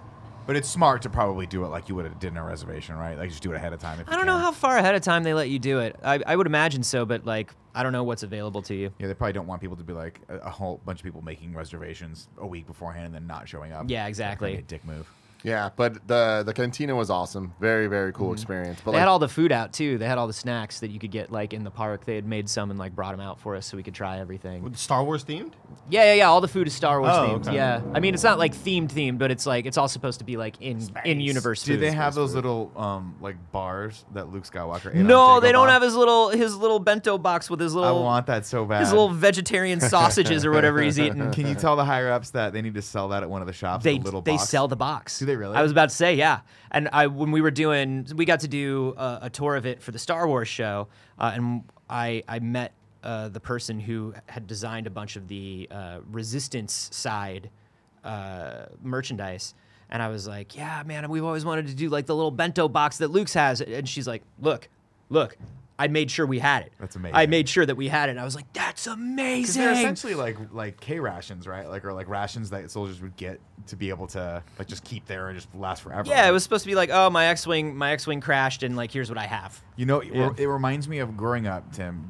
But it's smart to probably do it like you would have did in a reservation, right? Like just do it ahead of time. If I don't know how far ahead of time they let you do it. I would imagine so, but like I don't know what's available to you. Yeah, they probably don't want people to be like a whole bunch of people making reservations a week beforehand and then not showing up. Yeah, exactly. That'd be a dick move. Yeah, but the cantina was awesome. Very, very cool experience. But They like, had all the food out too. They had all the snacks that you could get like in the park. They had made some and like brought them out for us so we could try everything. Star Wars themed? Yeah. All the food is Star Wars Oh, themed. okay. Yeah, I mean it's not like themed, but it's like it's all supposed to be like in universe. Do food. they have those little like bars that Luke Skywalker ate on No, they don't Dagobah? have his little bento box with his I little want that so bad. his little vegetarian sausages or whatever he's eating. Can you tell the higher ups that they need to sell that at one of the shops? They a little they box? sell the box. Do they really? I was about to say yeah. And when we got to do a tour of it for the Star Wars show, and I met the person who had designed a bunch of the Resistance side merchandise. And I was like, yeah, man, we've always wanted to do like the little bento box that Luke's has. And she's like, look, I made sure we had it. That's amazing. I made sure that we had it. And I was like, that's 'Cause amazing. they're essentially like K rations, right? Like or like rations that soldiers would get to be able to like just keep there and just last forever. Yeah, it was supposed to be like, oh, my X-wing crashed, and like, here's what I have. You know, it reminds me of growing up, Tim.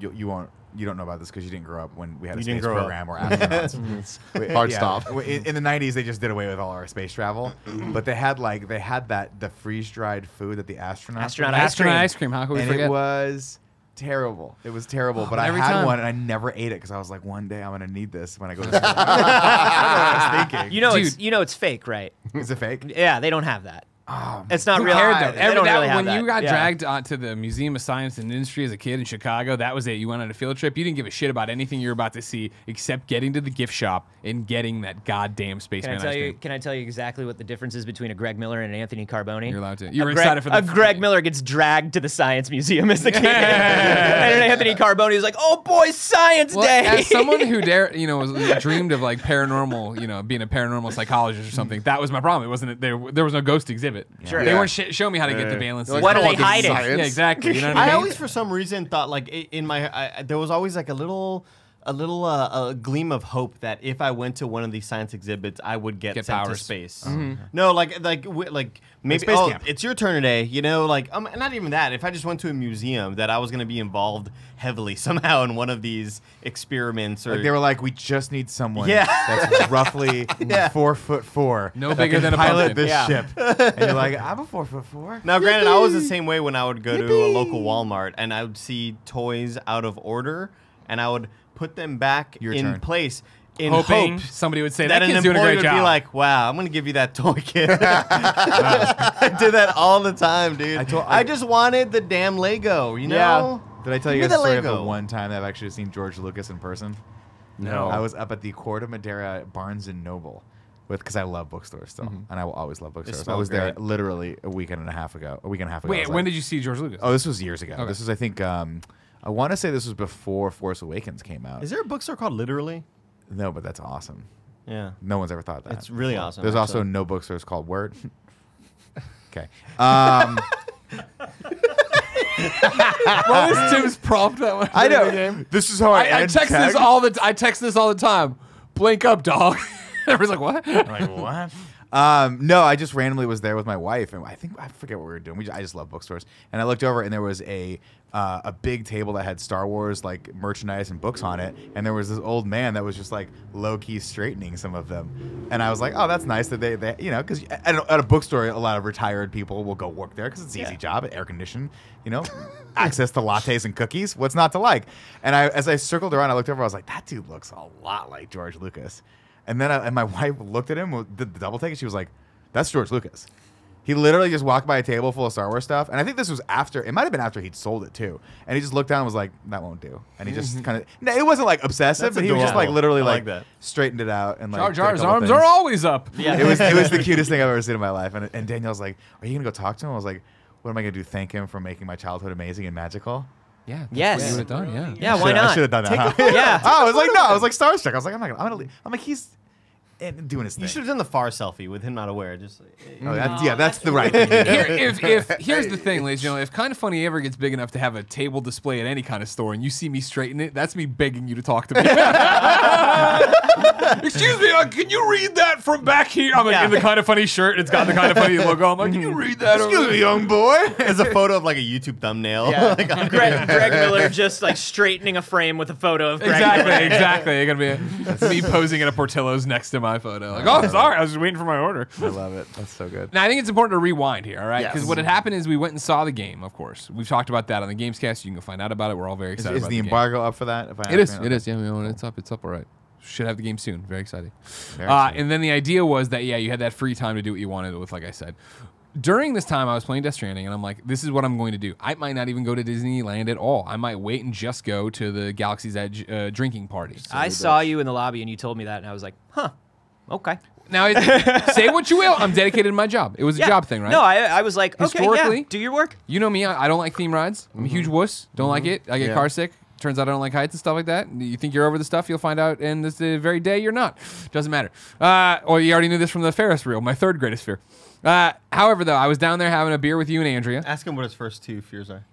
You don't know about this because you didn't grow up when we had a You didn't space grow up. program or astronauts. Hard stop. In the 90s, they just did away with all our space travel, but they had the freeze dried food that the astronauts Astronaut would have. ice cream. Astronaut ice cream. How could we and forget? it was terrible. It was terrible. But I every had time. one and I never ate it because I was like, one day I'm gonna need this when I go to. I don't know what I was thinking. You know it's fake, right? Is it fake? Yeah, they don't have that. Oh, It's not Who real. cared, though? They don't really have when that. you got Yeah. dragged onto the Museum of Science and Industry as a kid in Chicago, that was it. You went on a field trip. You didn't give a shit about anything you were about to see except getting to the gift shop and getting that goddamn spaceman ice cream. Can I tell you exactly what the difference is between a Greg Miller and an Anthony Carboni? You're allowed to. You were excited for the Greg Miller gets dragged to the Science Museum as the kid, and an Anthony Carboni is like, "Oh boy, Science Well, Day!" as someone who dreamed of like paranormal, being a paranormal psychologist or something, that was my problem. It wasn't there was no ghost exhibit. Sure. They Yeah. weren't showing me how to get the valence. Like, What I are don't they want this hiding? science. Yeah, exactly. You know what I I mean? always, for some reason, thought like in my there was always like a little a gleam of hope that if I went to one of these science exhibits, I would get sent powers. to space. No, like maybe Space camp. it's your turn today. You know, like not even that. If I just went to a museum, that I was going to be involved heavily somehow in one of these experiments, or Like they were like, we just need someone Yeah. that's roughly 4'4", No that bigger can than a pilot pumpkin. this Yeah. ship. And you're like, I'm a 4'4". Now, granted, I was the same way when I would go to a local Walmart and I would see toys out of order, and I would put them back Your in turn. place in Hoping hope somebody would say that that an kid's doing a employee great would job. be like, "Wow, I'm gonna give you that toy, kid." I did that all the time, dude. I just wanted the damn Lego, you know? Did I tell you Give guys me the the story of the Lego. one time that I've actually seen George Lucas in person? No. I was up at the Corte Madera Barnes & Noble because I love bookstores still, and I will always love bookstores. I smell was there great. literally a week and a half ago. I Wait, was when like- did you see George Lucas? Oh, this was years ago. Okay. This was, I think, I want to say this was before Force Awakens came out. Is there a bookstore called Literally? No, but that's awesome. Yeah. No one's ever thought that. It's really awesome. There's also actually. no bookstores called Word. Okay. What was Tim's prompt that one? I know. This is how I text this all the. I text this all the time. Blink up, dog. Everyone's like, what? I'm like, what? No, I just randomly was there with my wife, and I forget what we were doing. I just love bookstores, and I looked over, and there was a big table that had Star Wars like merchandise and books on it, and there was this old man that was just like low key straightening some of them, and I was like, oh, that's nice that they because at a bookstore, a lot of retired people will go work there because it's an easy job, air conditioned, access to lattes and cookies. What's not to like? And as I circled around, I looked over, I was like, that dude looks a lot like George Lucas. And then and my wife looked at him, did the double take, and she was like, that's George Lucas. He literally just walked by a table full of Star Wars stuff. And I think this was it might have been after he'd sold it too. And he just looked down and was like, that won't do. And he just kind of, it wasn't like obsessive, That's but he was just like literally I like like that. straightened it out. And like, Jar did a Jar's couple arms things. are always up. Yeah. It was the cutest thing I've ever seen in my life. And Danielle's like, are you going to go talk to him? I was like, what am I going to do? Thank him for making my childhood amazing and magical? Yeah. That's Yes. what you would have done. Yeah. Yeah, why not? I should have done that. Huh? Yeah. I was like, no. I was like starstruck. I was like, I'm gonna leave. I'm like, he's doing his thing. You should have done the far selfie with him not aware. Just Oh, that's the right thing. to do. Here's the thing, ladies and gentlemen. If Kind of Funny ever gets big enough to have a table display at any kind of store, and you see me straighten it, that's me begging you to talk to me. Excuse me, can you read that from back here? I'm like in the Kind of Funny shirt. It's got the Kind of Funny logo. I'm like, can you read that? Excuse me, young boy. as a photo of like a YouTube thumbnail. Yeah. Like, on- Greg Miller just like straightening a frame with a photo of Greg Miller. Exactly. You're gonna be me posing at a Portillo's next to my photo. Like, oh, sorry, I was just waiting for my order. I love it. That's so good. Now, I think it's important to rewind here, all right? Because Yes. what had happened is we went and saw the game, of course. We've talked about that on the Gamescast. You can go find out about it. We're all very excited Is about the game. embargo up for that? If I It is. ask It is. Yeah, it's up. It's up all right. Should have the game soon. Very exciting. Very exciting. And then the idea was that, you had that free time to do what you wanted with, like I said. During this time, I was playing Death Stranding, and I'm like, this is what I'm going to do. I might not even go to Disneyland at all. I might wait and just go to the Galaxy's Edge drinking party. I saw you in the lobby and you told me that, and I was like, huh, okay. Now, say what you will. I'm dedicated to my job. It was a job thing, right? No, I was like, okay, Historically- yeah, do your work. You know me. I don't like theme rides. I'm a huge wuss. Don't like it. I get car sick. Turns out I don't like heights and stuff like that. You think you're over the stuff, you'll find out, and this the very day you're not. Doesn't matter. Or you already knew this from the Ferris wheel, my third greatest fear. However, though, I was down there having a beer with you and Andrea. Ask him what his first two fears are.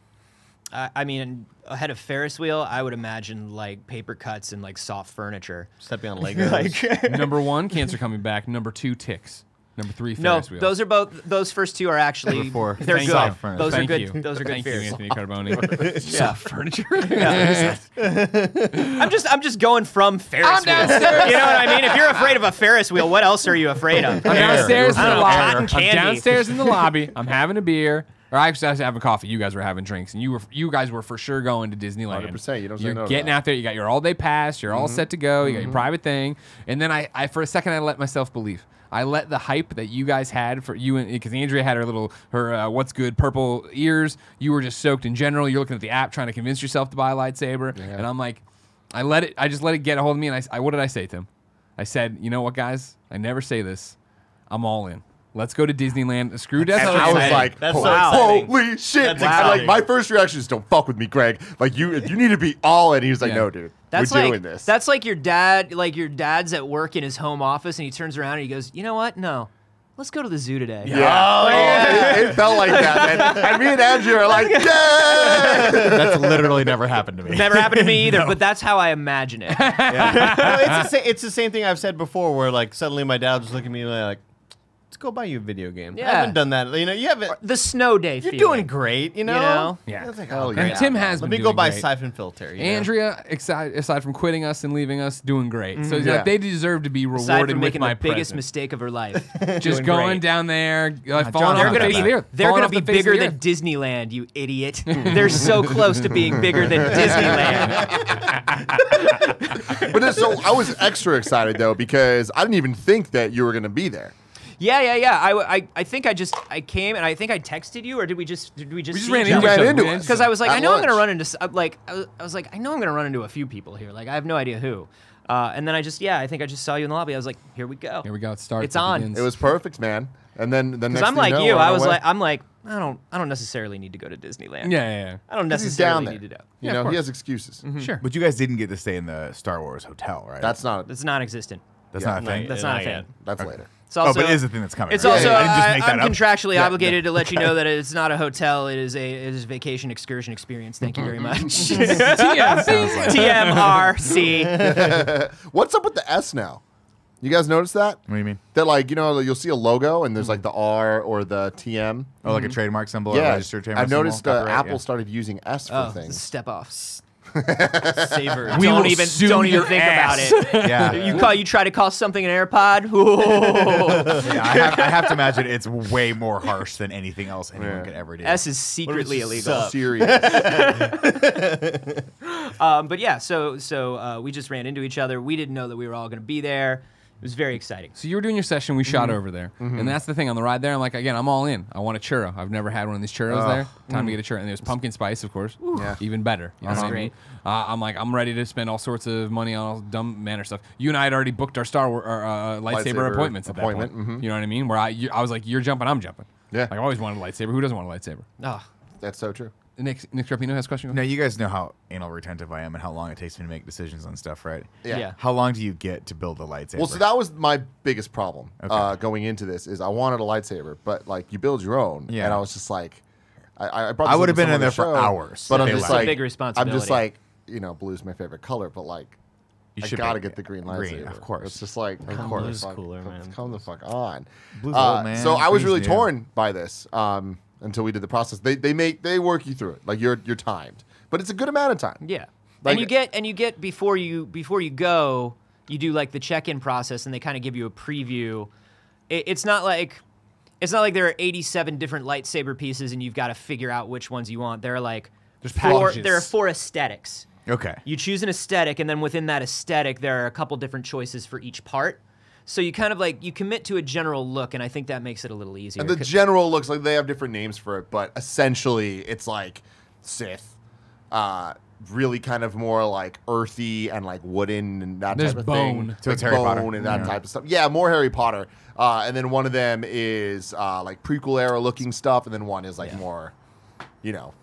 I mean, ahead of Ferris wheel, I would imagine like paper cuts and like soft furniture. Stepping on Legos. Number 1, cancer coming back. Number 2, ticks. Number 3, No, Ferris wheel. those first two are actually Number 4, they're thank good. you. Friend. Those are Thank good. you. Those are good Thank you, fears. Anthony Carboni. Soft furniture. I'm just going from Ferris I'm wheel. downstairs. You know what I mean? If you're afraid of a Ferris wheel, what else are you afraid of? I'm downstairs in I the don't know, lobby. cotton I'm candy. downstairs in the lobby. I'm having a beer. Or actually, I was having coffee. You guys were having drinks, and you guys were for sure going to Disneyland. 100%, you don't say You're no to getting that. out there. You got your all-day pass. You're all set to go. You got your private thing. And then I for a second, I let myself believe. I let the hype that you guys had for you, because Andrea had her what's good purple ears. You were just soaked in general. You're looking at the app, trying to convince yourself to buy a lightsaber. Yeah. And I'm like, I just let it get a hold of me. And what did I say to him? I said, you know what, guys? I never say this. I'm all in. Let's go to Disneyland. Screw Death And Stranding. I was exciting. like, That's so holy exciting. shit. That's Like, exciting. my first reaction is, don't fuck with me, Greg. Like, you need to be all in. He was like, Yeah. no, dude. That's we're like doing this. that's like your dad. Like your dad's at work in his home office, and he turns around and he goes, "You know what? No, let's go to the zoo today." yeah. It felt like that, man. And me and Andrew are like, yeah. That's literally never happened to me. Never happened to me either, but that's how I imagine it. No, it's the same thing I've said before, where like suddenly my dad was looking at me like, "Let's go buy you a video game." Yeah. I haven't done that. You know, you haven't. The snow day. You're feeling. doing great. You know. Yeah. It's like, Hell oh, yeah. And Tim has Let been me go doing buy great. siphon filter. You know? Andrea, aside from quitting us and leaving us, doing great. So Yeah. like, they deserve to be Aside rewarded from with making my the biggest present. mistake of her life, Just Doing going great. down there, falling John, off They're the gonna face of the be earth. they're Falling gonna off be the face of bigger the than earth. Disneyland, you idiot. They're so close to being bigger than Disneyland. So I was extra excited, though, because I didn't even think that you were going to be there. Yeah. I think I came and I think I texted you, or did we just We just see ran each into other? each other. into We us. ran Because I was like, At I know I'm gonna lunch. run into I was like, I know I'm gonna run into a few people here. Like I have no idea who. And then I think I just saw you in the lobby. I was like, here we go. Here we go. It starts. It's It on. begins. It was perfect, man. And then the next Because I'm thing like know, you. we're on I our was way. like, I don't necessarily need to go to Disneyland. Yeah. I don't 'Cause he's down necessarily there. need to go. You know, he has excuses. Sure. But you guys didn't get to stay in the Star Wars hotel, right? That's not. It's non-existent. That's not a thing. That's not a thing. That's later. It's also, but it is a thing that's coming. It's right? also I didn't just make that I'm up. contractually obligated to let you know that it's not a hotel. It is a vacation excursion experience. Thank you very much. TMRC. What's up with the S now? You guys notice that? What do you mean? That like you'll see a logo and there's like the R or the TM. Oh, like a trademark symbol? Or a Yeah, registered trademark I noticed symbol? Copyright? Apple Yeah. started using S for Oh, things. step offs. Savor. We don't will even sue don't even your think ass. about it. Yeah. You try to call something an AirPod. Ooh. Yeah, I have to imagine it's way more harsh than anything else anyone could ever do. S is secretly illegal. Serious. But yeah, so we just ran into each other. We didn't know that we were all going to be there. It was very exciting. So you were doing your session, we shot over there. And that's the thing, on the ride there, I'm like, again, I'm all in. I want a churro. I've never had one of these churros there. Time to get a churro. And there's pumpkin spice, of course. Yeah. Even better. You know That's what I mean? great. I'm like, I'm ready to spend all sorts of money on all dumb manner stuff. You and I had already booked our Star Wars lightsaber appointments at that point. You know what I mean? Where I was like, you're jumping, I'm jumping. Yeah. Like, I always wanted a lightsaber. Who doesn't want a lightsaber? Oh, That's so true. Nick Scarpino has a question? Now, you guys know how anal retentive I am and how long it takes me to make decisions on stuff, right? Yeah. How long do you get to build a lightsaber? Well, so that was my biggest problem Okay. going into this is I wanted a lightsaber, but like you build your own. Yeah. And I was just like, I brought I this would up have to been in someone there on the for show, hours. But I'm They just left. like, big responsibility. I'm just like, blue's my favorite color, but like, You I should gotta pick get the green lightsaber. green, of course. It's just like, come course. the Blue's fuck- cooler, man. Come the fuck on. Blue's old, man. So I was Green's really new. torn by this until we did the process. They work you through it. Like you're timed, but it's a good amount of time. yeah. Like- and you get before you go, you do like the check-in process, and they kind of give you a preview. It's not like there are 87 different lightsaber pieces, and you've got to figure out which ones you want. There are like There's four. packages. There are 4 aesthetics. Okay. You choose an aesthetic, and then within that aesthetic, there are a couple different choices for each part. So you kind of like you commit to a general look, and I think that makes it a little easier. And the general looks like they have different names for it, but essentially it's like Sith, really kind of more like earthy and like wooden and that There's type of bone. thing. So it's Like Harry Potter. bone and that Yeah. type of stuff. Yeah, more Harry Potter. And then one of them is like prequel era looking stuff, and then one is like more,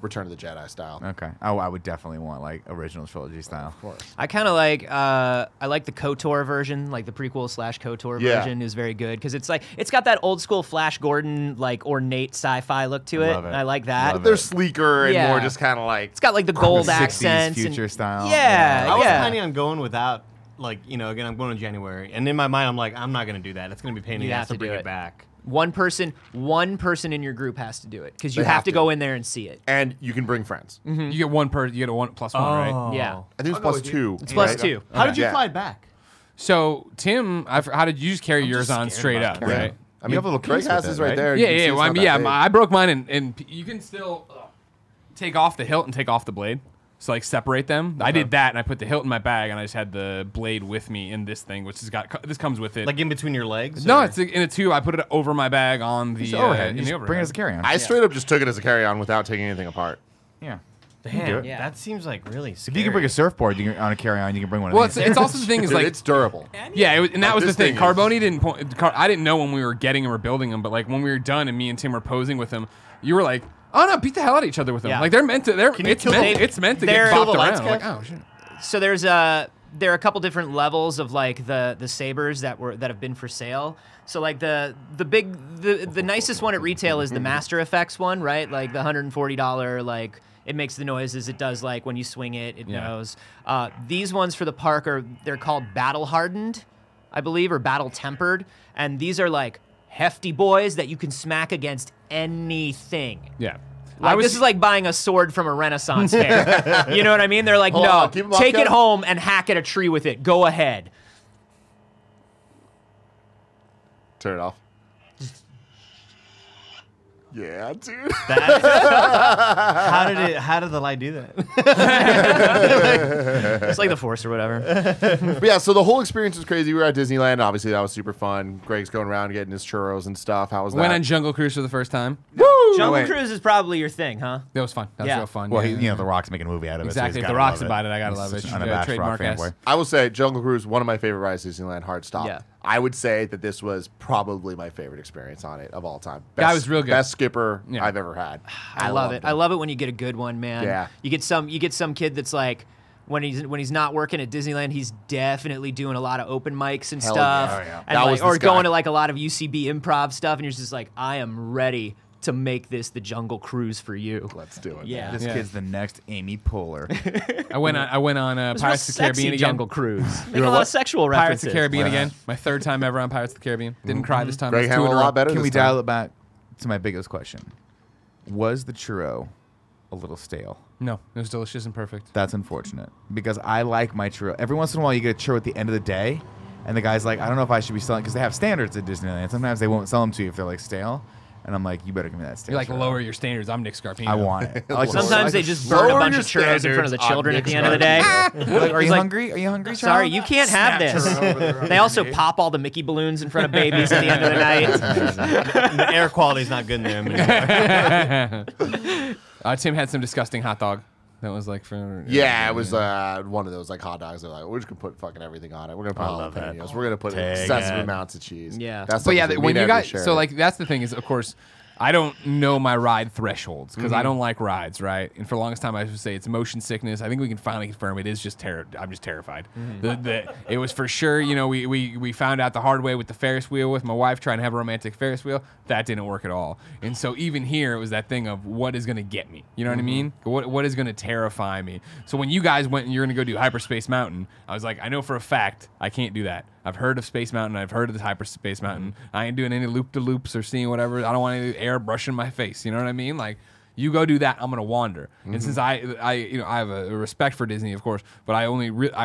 Return of the Jedi style. Okay. Oh, I would definitely want like original trilogy style. Of course. I kind of like I like the KOTOR version, like the prequel / KOTOR Yeah. version is very good because it's got that old school Flash Gordon like ornate sci-fi look to it. Love it. I like that. Love They're it. sleeker and Yeah. more just kind of like. It's got like the gold 60s accents, future and, style. Yeah, Yeah. I was yeah. planning on going without, like, again, I'm going in January. And in my mind, I'm like, I'm not going to do that. It's going to be a pain in You the have ass to to bring do it it. back. One person in your group has to do it because you They have have to to. go in there and see it. And you can bring friends. You get one per. You get a 1 plus 1, right? Yeah, I think it's plus 2. it's plus right? 2. How did you Yeah. fly it back? So Tim, how did you just carry yours on straight up, Yeah. right? I mean, have a little Greg case has with his it, right right? there. Yeah, You can see yeah. it's Well, not that yeah. big. I broke mine, and you can still take off the hilt and take off the blade. So like separate them. I did that, and I put the hilt in my bag, and I just had the blade with me in this thing, which has got this comes with it. Like in between your legs? no, or- it's in a tube. I put it over my bag on the It's overhead. in You the just overhead. bring it as a carry-on. I straight up just took it as a carry-on without taking anything apart. Yeah. Damn, do it. Yeah. that seems like really If scary. you can bring a surfboard on a carry-on, you can bring one of Well, these. it's also the thing is Dude, like it's durable. yeah, and that was the this thing. thing is- Carboni didn't. I didn't know when we were getting them or building them, but like when we were done and me and Tim were posing with them, you were like, "Oh no, beat the hell out of each other with them." Yeah. Like they're meant to. you kill the- It's meant to they're- get Kill bopped the around. lights, Like, Kev? oh shit. So there are a couple different levels of like the sabers that have been for sale. So like the nicest one at retail is the Master Effects one, right? Like the $140 like it makes the noises it does like when you swing it, it Yeah. knows. These ones for the park they're called battle hardened, I believe, or battle tempered, and these are like hefty boys that you can smack against anything. Yeah. Like, this is like buying a sword from a Renaissance fair. You know what I mean? They're like, Hold no, on, keep 'em up, take it Kev. home and hack at a tree with it. Go ahead. Turn it off. Yeah, dude. How did the light do that? It's like the Force or whatever. But yeah, so the whole experience was crazy. We were at Disneyland. Obviously, that was super fun. Greg's going around getting his churros and stuff. How was that? Went on Jungle Cruise for the first time. Woo! Jungle wait. Cruise is probably your thing, huh? That was fun. That was Yeah. real fun. Well, yeah. The Rock's making a movie out of it. Exactly. So If he's The gotta Rock's love about it, I gotta He's love it. such Should an go unabashed trademark Rock us. fanboy. I will say Jungle Cruise, one of my favorite rides to Disneyland, hard stop. Yeah. I would say that this was probably my favorite experience on it of all time. That was real good. Best skipper Yeah. I've ever had. I love it. loved I love it when you get a good one, man. Yeah. You get some kid that's like when he's not working at Disneyland, he's definitely doing a lot of open mics and Hell stuff. yeah. Oh, yeah. And That like, was or this going guy. to like a lot of UCB improv stuff, and you're just like, I am ready to make this the Jungle Cruise for you. Let's do it. Yeah. This Yeah. kid's the next Amy Poehler. I went on It's Pirates of the Caribbean again. Jungle Cruise. Make a lot of sexual Pirates references. of the Caribbean again. My third time ever on Pirates of the Caribbean. Didn't cry this time. Greg It was two handled in a a row. lot better Can this we time. dial it back to my biggest question? Was the churro a little stale? No, it was delicious and perfect. That's unfortunate because I like my churro. Every once in a while, you get a churro at the end of the day, and the guy's like, I don't know if I should be selling because they have standards at Disneyland. Sometimes they won't sell them to you if they're like stale, and I'm like, you better give me that stale. You like churro. lower your standards. I'm Nick Scarpino. I want it. I like to- Sometimes they just burn a Lower bunch your of churros in front of the standards on children at Nick the end of the day. Like, are you like, hungry? Are you hungry? Sorry, child? you can't have this. They also pop all the Mickey balloons in front of babies at the end of the night. The air quality's not good in there. Tim had some disgusting hot dog. That was like for Yeah, it was one of those like hot dogs. They're like, we're just gonna put fucking everything on it. We're gonna put love that. jalapenos. We're gonna put Dang excessive it. amounts of cheese. Yeah. That's But yeah, like when me you and Andrew got share so it. like that's the thing is of course I don't know my ride thresholds because I don't like rides, right? And for the longest time I would say it's motion sickness. I think we can finally confirm it is just I'm just terrified. It was for sure. You know, we found out the hard way with the Ferris wheel with my wife trying to have a romantic Ferris wheel. That didn't work at all. And so even here it was that thing of what is going to get me. You know what I mean? What is going to terrify me? So when you guys went and you're going to go do Hyperspace Mountain, I was like, I know for a fact I can't do that. I've heard of Space Mountain. I've heard of the Hyperspace Mountain. I ain't doing any loop-de-loops or seeing whatever. I don't want any air brushing my face. You know what I mean? Like, you go do that, I'm gonna wander. And since I have a respect for Disney, of course, but I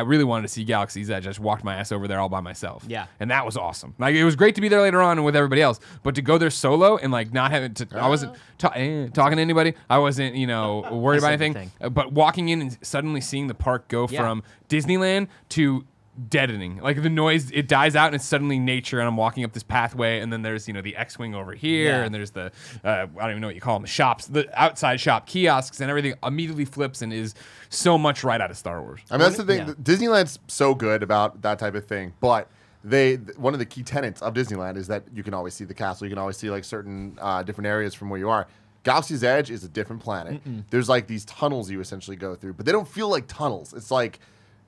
really wanted to see Galaxy's Edge. I just walked my ass over there all by myself. Yeah. And that was awesome. Like, it was great to be there later on and with everybody else, but to go there solo and like not having to, I wasn't talking to anybody. I wasn't, worried about That's the anything. But walking in and suddenly seeing the park go Yeah. from Disneyland to deadening, like the noise, it dies out and it's suddenly nature, and I'm walking up this pathway, and then there's the X-wing over here, Yeah. and there's the I don't even know what you call them, the shops, the outside shop kiosks, and everything immediately flips and is so much right out of Star Wars. I mean, that's the thing. Yeah. Disneyland's so good about that type of thing, but one of the key tenets of Disneyland is that you can always see the castle. You can always see like certain different areas from where you are. Galaxy's Edge is a different planet. There's like these tunnels you essentially go through, but they don't feel like tunnels. It's like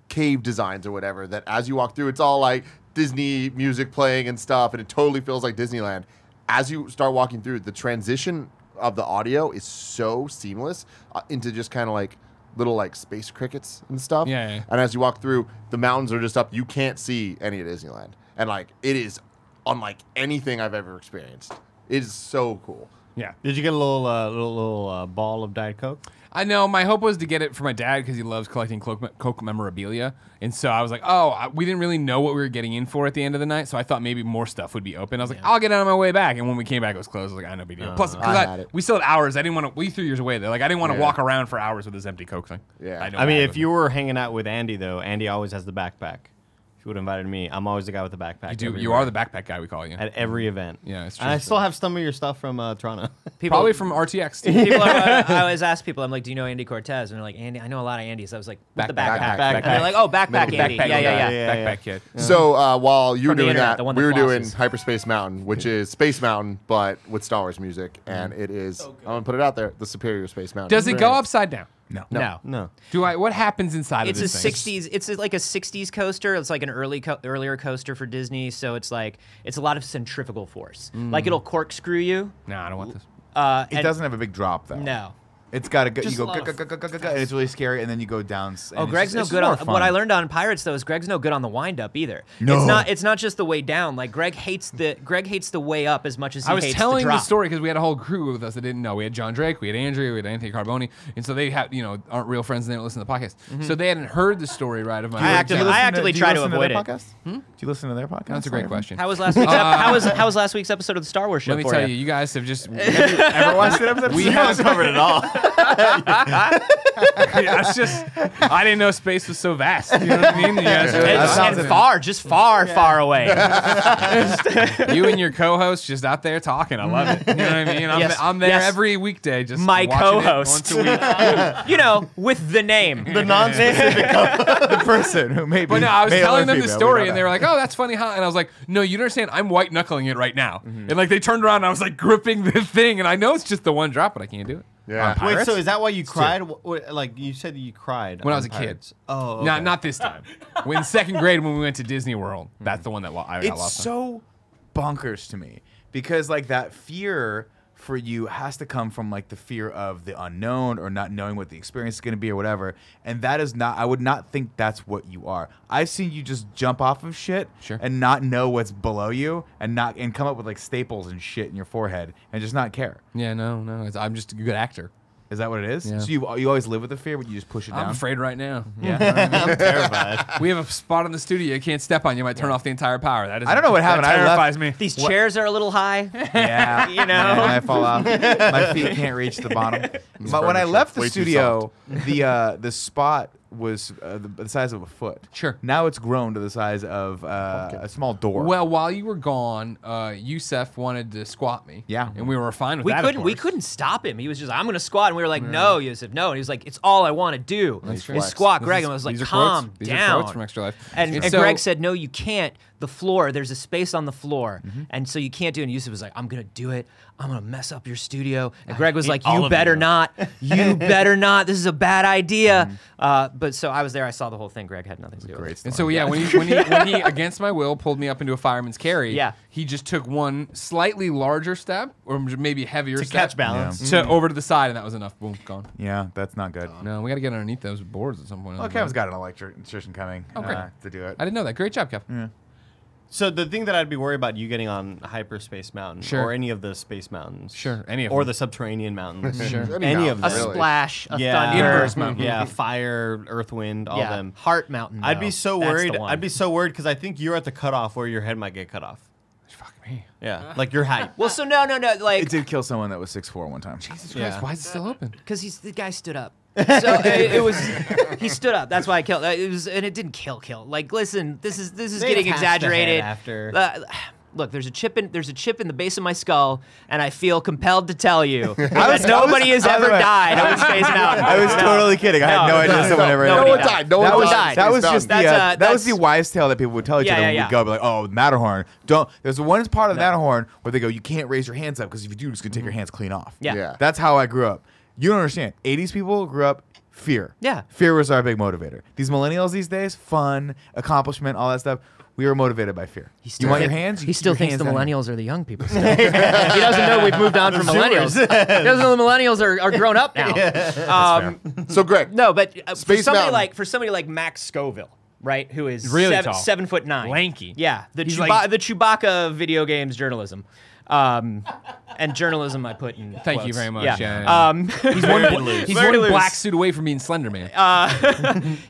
cave designs or whatever that as you walk through, it's all like Disney music playing and stuff, and it totally feels like Disneyland. As you start walking through, the transition of the audio is so seamless into just kind of like little like space crickets and stuff. Yeah. And as you walk through, the mountains are just up. You can't see any of Disneyland, and like it is unlike anything I've ever experienced. It is so cool. Yeah. Did you get a little ball of Diet Coke? I know. My hope was to get it for my dad because he loves collecting Coke memorabilia. And so I was like, we didn't really know what we were getting in for at the end of the night. So I thought maybe more stuff would be open. I was like, I'll get it on my way back. And when we came back, it was closed. I was like, I know, big deal. Plus, I had it. we still had hours. I didn't want to. We threw yours away there. Like, I didn't want to Yeah. walk around for hours with this empty Coke thing. Yeah. I know. I mean, that if was- you were hanging out with Andy, though, Andy always has the backpack. If you would have invited me, I'm always the guy with the backpack. you everywhere. are the backpack guy, we call you. At every event. Yeah, it's And I true. still have some of your stuff from Toronto. People, Probably from RTX. Too. people I always ask people, I'm like, do you know Andy Cortez? And they're like, Andy, I know a lot of Andys. I was like, what's the backpack? Backpack. And they're like, oh, backpack Andy. Backpack, Yeah. yeah. Backpack kid. So while you were From the doing internet, that, the one we that were doing flosses. Hyperspace Mountain, which is Space Mountain, but with Star Wars music, and it is, I'm going to put it out there, the superior Space Mountain. Does it go upside down? No. No. What happens inside It's of a this thing? 60s. It's like a 60s coaster. It's like an earlier coaster for Disney. So it's like it's a lot of centrifugal force. Like it'll corkscrew you. No, I don't want this. It doesn't have a big drop though. No. It's got to go. You Just go, a lot and it's really scary, and then you go down. And Oh, it's Greg's just- no it's good more on. fun. What I learned on Pirates though is Greg's no good on the wind up either. No. It's not just the way down. Like Greg hates the way up as much as he I was hates telling the the drop. story because we had a whole crew with us that didn't know. We had John Drake, we had Andrea, we had Anthony Carboni, and so they aren't real friends and they don't listen to the podcast. So they hadn't heard the story right of my. I Do you actively- listen actively do you try to listen avoid their it. podcast? Do you listen to their podcast? That's a great question. How was last week's? How was last week's episode of the Star Wars show? Let me for tell you? you guys have just. Ever watched that episode? We have covered it all. That's just, I didn't know space was so vast. You know what I mean? You guys are- And far away. you and your co-host just out there talking. I love it. You know what I mean? I'm there Yes. every weekday just My watching it co-host. once a week. You know, with the name. The non-specific. The person who maybe. But no, I was male or telling them the female, we story, don't and they were know. like, "Oh, that's funny, huh?" And I was like, "No, you don't understand. I'm white knuckling it right now." And like they turned around, and I was like gripping the thing, and I know it's just the one drop, but I can't do it. Yeah. On Wait, Pirates? so is that why you cried? Like you said, you cried When I on was a kid. Pirates. Oh, okay. Not this time. When second grade, when we went to Disney World, that's the one that I got It's lost on. so bonkers to me because like that fear for you has to come from like the fear of the unknown or not knowing what the experience is going to be or whatever. And that is not, I would not think that's what you are. I've seen you just jump off of shit Sure. and not know what's below you and come up with like staples and shit in your forehead and just not care. Yeah, no. I'm just a good actor. Is that what it is? Yeah. So you always live with the fear, but you just push it down? I'm afraid right now. Yeah. I'm terrified. We have a spot in the studio you can't step on. You might turn off the entire power. That is. I don't know what happened. That I left- terrifies me. These chairs are a little high. Yeah, You know? Yeah, when I fall off, my feet can't reach the bottom. But when I furniture. left the Way too studio, the spot was the size of a foot. Sure. Now it's grown to the size of a small door. Well, while you were gone, Yusef wanted to squat me. Yeah. And we were fine with We that. couldn't. Of We course. couldn't stop him. He was just, I'm gonna squat, and we were like, no, Yusuf, no. And he was like, it's all I want to do Nice is flex. squat. This Greg, is- and I was like, these are calm quotes. These down. are quotes from Extra Life. And so- Greg said, no, you can't. The floor, there's a space on the floor, and so you can't do it. And Yusuf was like, I'm gonna do it. I'm gonna mess up your studio. And Greg was like, all you of better you." not. You better not. This is a bad idea. But so I was there. I saw the whole thing. Greg had nothing to do with it. Great And story. so yeah, when he against my will pulled me up into a fireman's carry, Yeah. he just took one slightly larger step or maybe heavier To step catch balance. to over to the side, and that was enough. Boom, gone. Yeah, that's not good. No, we got to get underneath those boards at some point. Well, Kevin's got an electrician coming great. to do it. I didn't know that. Great job, Kev. Yeah. So the thing that I'd be worried about you getting on Hyperspace Mountain Sure. or any of the space mountains. Sure, any of Or them. the subterranean mountains. Sure. Any of A them. Really? splash, a Yeah. thunder. Inverse mountain. Yeah, fire, earth, wind, all yeah, them. Heart Mountain. I'd though. be so That's worried. the one. I'd be so worried because I think you're at the cutoff where your head might get cut off. Fuck me. Yeah, like your height. Well, so no, It like did kill someone that was 6'4" one time. Jesus Christ, Yeah. why is it still open? because the guy stood up. So it was he stood up. That's why I killed. It was, and it didn't kill. Like, listen, this is They getting attached the head exaggerated. after. Look, there's a chip in the base of my skull, and I feel compelled to tell you that was- nobody has by the ever way, died on Space Mountain. I was totally kidding. I had no idea someone ever. no had one it. died. No that one was died. that was just That's, that was the that's- wives' tale that people would tell each Yeah, other when yeah, we'd go, be like, "Oh, Matterhorn, don't." There's one part of the Matterhorn where they go, "You can't raise your hands up because if you do, it's gonna take your hands clean off." Yeah. Yeah. That's how I grew up. You don't understand. 80s people grew up fear. Yeah. Fear was our big motivator. These millennials these days, fun, accomplishment, all that stuff. We were motivated by fear. You want your hands? He still Your thinks hands the down here. millennials are the young people. Still. He doesn't know we've moved on from millennials. He doesn't know the millennials are grown up now. So, Greg, No, but for Space somebody Mountain. like Max Scoville, right, who is Really tall. 7'9", Lanky. Yeah, the He's like- the Chewbacca of video games journalism, and journalism I put in. Thank you quotes. very much. Yeah. Yeah. He's Very one loose. black suit away from being Slender Man.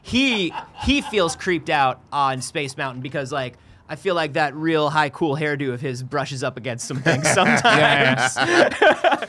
He feels creeped out on Space Mountain because like. I feel like that real high cool hairdo of his brushes up against some things sometimes.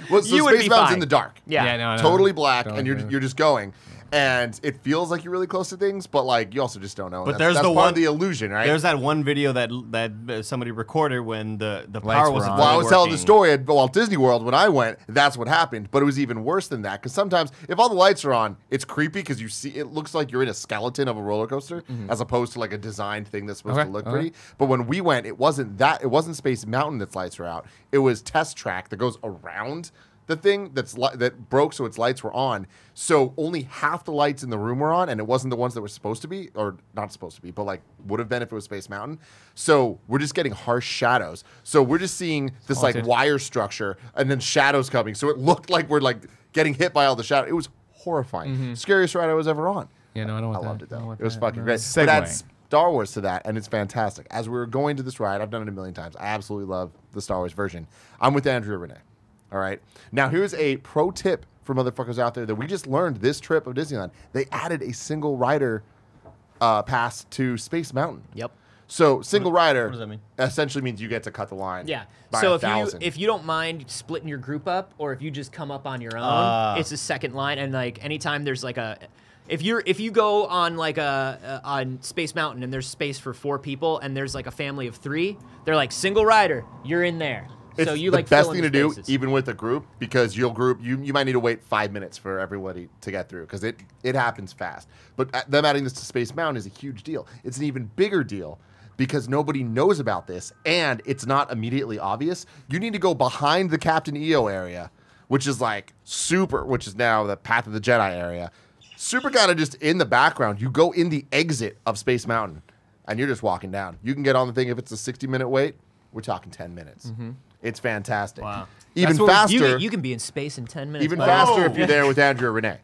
well, so you would Space be Mountain's fine. in the dark. Yeah. no, Totally black, Don't and agree. you're just going. And it feels like you're really close to things, but like you also just don't know. But That's- there's that's the part one- of the illusion, right? There's that one video that somebody recorded when the Lights power were wasn't on. Well, I fully was telling the working. story at Walt Disney World when I went. That's what happened, but it was even worse than that because sometimes if all the lights are on, it's creepy because you see it looks like you're in a skeleton of a roller coaster as opposed to like a designed thing that's supposed Okay, to look okay. pretty. But when we went, it wasn't that. It wasn't Space Mountain that's lights were out. It was Test Track that goes around the thing that broke, so its lights were on. So only half the lights in the room were on, and it wasn't the ones that were supposed to be, or not supposed to be, but like would have been if it was Space Mountain. So we're just getting harsh shadows. So we're just seeing this like Haunted. wire structure and then shadows coming. So it looked like we're like getting hit by all the shadow. It was horrifying. Scariest ride I was ever on. Yeah, no, I don't want I that. loved it I don't though. want It was that, fucking no. great. Segue. But add Star Wars to that, and it's fantastic. As we were going to this ride, I've done it a million times. I absolutely love the Star Wars version. I'm with Andrew Renee. All right. Now here's a pro tip for motherfuckers out there that we just learned this trip of Disneyland. They added a single rider pass to Space Mountain. Yep. So single rider what does that mean? essentially means you get to cut the line. Yeah. by So 1,000. if you don't mind splitting your group up, or if you just come up on your own, it's a second line. And like anytime there's like if you go on like on Space Mountain and there's space for 4 people and there's like a family of 3, they're like single rider, you're in there. It's so you the like best fill in thing to the do, spaces. even with a group, because you might need to wait 5 minutes for everybody to get through, because it happens fast. But them adding this to Space Mountain is a huge deal. It's an even bigger deal because nobody knows about this, and it's not immediately obvious. You need to go behind the Captain EO area, which is now the Path of the Jedi area. Super kind of just in the background. You go in the exit of Space Mountain, and you're just walking down. You can get on the thing if it's a 60-minute wait. We're talking 10 minutes. It's fantastic. Wow. Even That's what faster. you can be in space in 10 minutes. Even buddy. faster if you're there with Andrea Renee.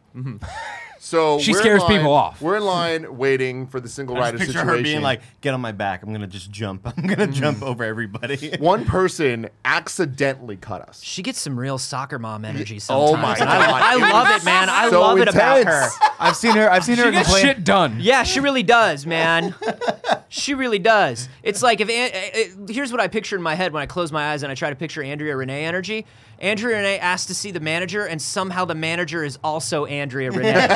So She we're in scares line- people off. We're in line waiting for the single I rider just picture situation. her being like, "Get on my back. I'm gonna just jump. I'm gonna jump over everybody." one person accidentally cut us. She gets some real soccer mom energy Oh sometimes. my and I God. love it, man. I So love it about her. intense. I've seen her She gets complain. shit done. Yeah, she really does, man. She really does. It's like here's what I picture in my head when I close my eyes and I try to picture Andrea Renee energy. Andrea Renee asked to see the manager, and somehow the manager is also Andrea Renee. Does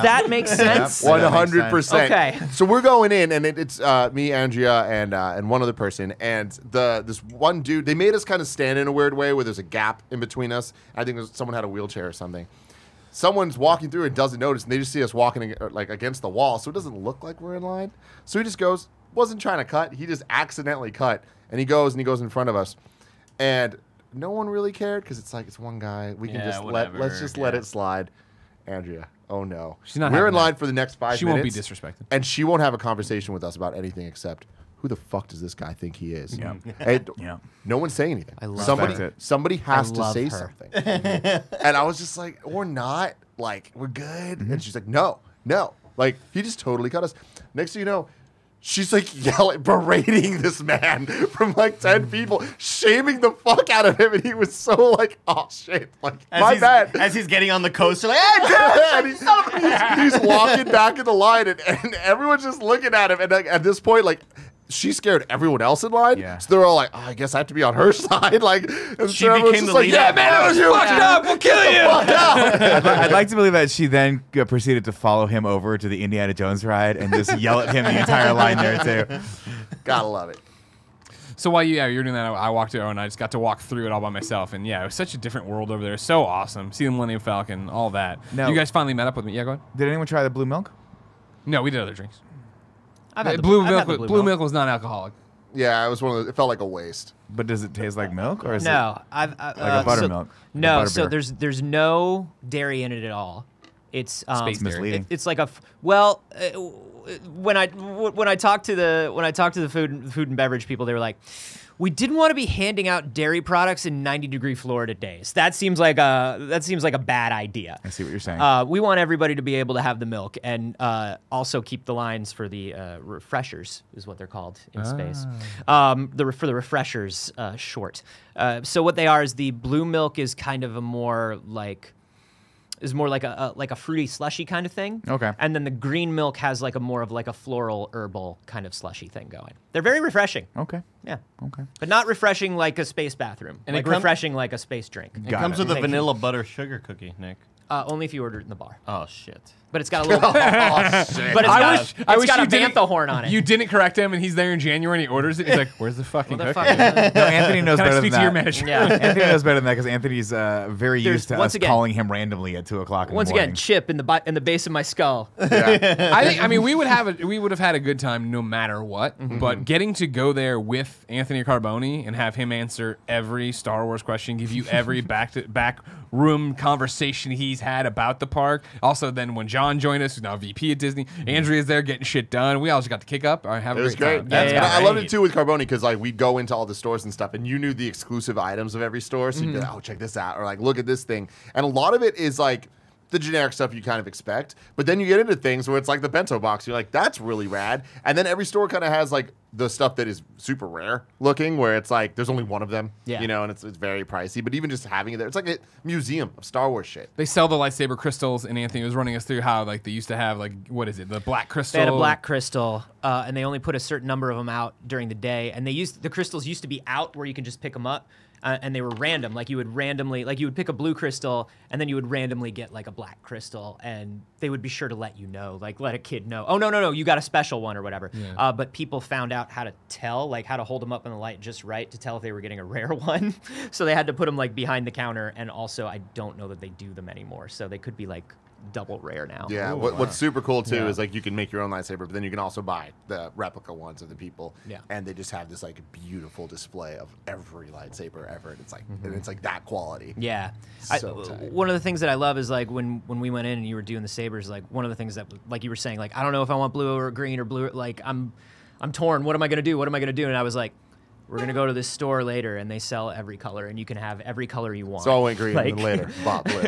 that make sense? Yep. 100%. Okay. So we're going in, and it's me, Andrea, and one other person, and this one dude. They made us kind of stand in a weird way where there's a gap in between us. I think someone had a wheelchair or something. Someone's walking through and doesn't notice, and they just see us walking like against the wall, so it doesn't look like we're in line. So he just goes, wasn't trying to cut. He just accidentally cut, and he goes in front of us, and no one really cared because it's like it's one guy. We can Yeah, just whatever, let's just let yeah. it slide. Andrea, oh no, She's not We're having in that. line for the next 5 She minutes. won't be disrespected. And she won't have a conversation with us about anything except who the fuck does this guy think he is? Yeah. And Yeah. no one's saying anything. I love somebody. her. Somebody has to love say her. something. And I was just like, we're not. Like, we're good. And she's like, no. Like, he just totally cut us. Next thing you know, she's like berating this man from like 10 people, shaming the fuck out of him. And he was so like, oh shit. Like, my bad. As he's getting on the coaster, like, "Hey, dude!" And he's walking back in the line, and everyone's just looking at him. And like, at this point, like, she scared everyone else in line. Yeah. So they're all like, oh, I guess I have to be on her side. Like, and She so everyone's became just the like, leader. yeah, man, that was you. Fucked up. We'll kill you. I'd like to believe that she then proceeded to follow him over to the Indiana Jones ride and just yell at him the entire line there too. Gotta love it. So while you're doing that, I walked over and I just got to walk through it all by myself. And yeah, it was such a different world over there. So awesome. See the Millennium Falcon, all that. No. You guys finally met up with me. Yeah, go ahead. Did anyone try the blue milk? No, we did other drinks. I've had the Blue I've had milk. the Blue milk was non-alcoholic. Yeah, it was one of those. It felt like a waste. But does it taste like milk or is No, like a buttermilk? No, Like a so butterbeer? there's no dairy in it at all. It's Space dairy. misleading. It's like when I talked to the food and beverage people, they were like, we didn't want to be handing out dairy products in 90-degree Florida days. That seems like a bad idea. I see what you're saying. We want everybody to be able to have the milk and also keep the lines for the refreshers, is what they're called in space. For the refreshers short. So what they are is the blue milk is kind of a more like a fruity slushy kind of thing. Okay. And then the green milk has like a more of like a floral herbal kind of slushy thing going. They're very refreshing. Okay. Yeah. Okay. But not refreshing like a space bathroom. And like it refreshing like a space drink. It Got comes it. with a Thank you. vanilla butter sugar cookie, Nick. Only if you order it in the bar. Oh shit. But it's got a little. Oh shit. But it's I got, wish- it's I wish got you a didn't- bantha horn on it. You didn't correct him, and he's there in January, and he orders it. He's like, "Where's the fucking cookie?" Motherfucker. No, Anthony knows Can I better speak than to your that. manager? Yeah. Anthony knows better than that because Anthony's very There's- used to once us again- calling him randomly at 2 o'clock in Once the morning. again, chip in the base of my skull. I mean, we would have had a good time no matter what. But getting to go there with Anthony Carboni and have him answer every Star Wars question, give you every back room conversation he's had about the park. Also, then when John joined us, who's now VP at Disney, Andrea's there getting shit done. We all just got to kick up. Have It a was great great. time. Yeah, And I loved it right. too with Carboni because like we'd go into all the stores and stuff, and you knew the exclusive items of every store, so you'd be like, "Oh, check this out," or like, "Look at this thing." And a lot of it is like the generic stuff you kind of expect. But then you get into things where it's like the bento box. You're like, that's really rad. And then every store kind of has like the stuff that is super rare looking, where it's like there's only one of them, you know, and it's very pricey. But even just having it there, it's like a museum of Star Wars shit. They sell the lightsaber crystals, and Anthony was running us through how like they used to have like what is it, the black crystal? They had a black crystal, and they only put a certain number of them out during the day. And the crystals used to be out where you can just pick them up. And they were random. Like you would pick a blue crystal, and then you would randomly get like a black crystal, and they would be sure to let you know, like let a kid know. Oh no, you got a special one or whatever. Yeah. But people found out how to tell, like how to hold them up in the light just right to tell if they were getting a rare one. So they had to put them like behind the counter, and also I don't know that they do them anymore, so they could be like double rare now. Yeah, what's super cool too is like you can make your own lightsaber, but then you can also buy the replica ones of the people. Yeah. And they just have this like beautiful display of every lightsaber ever, and it's like that quality. Yeah. So tight. One of the things that I love is like when we went in and you were doing the sabers, like one of the things that like you were saying, like I don't know if I want blue or green or blue, like I'm torn. What am I gonna do? And I was like, we're going to go to this store later, and they sell every color, and you can have every color you want. So I went green, like, and then later bought blue.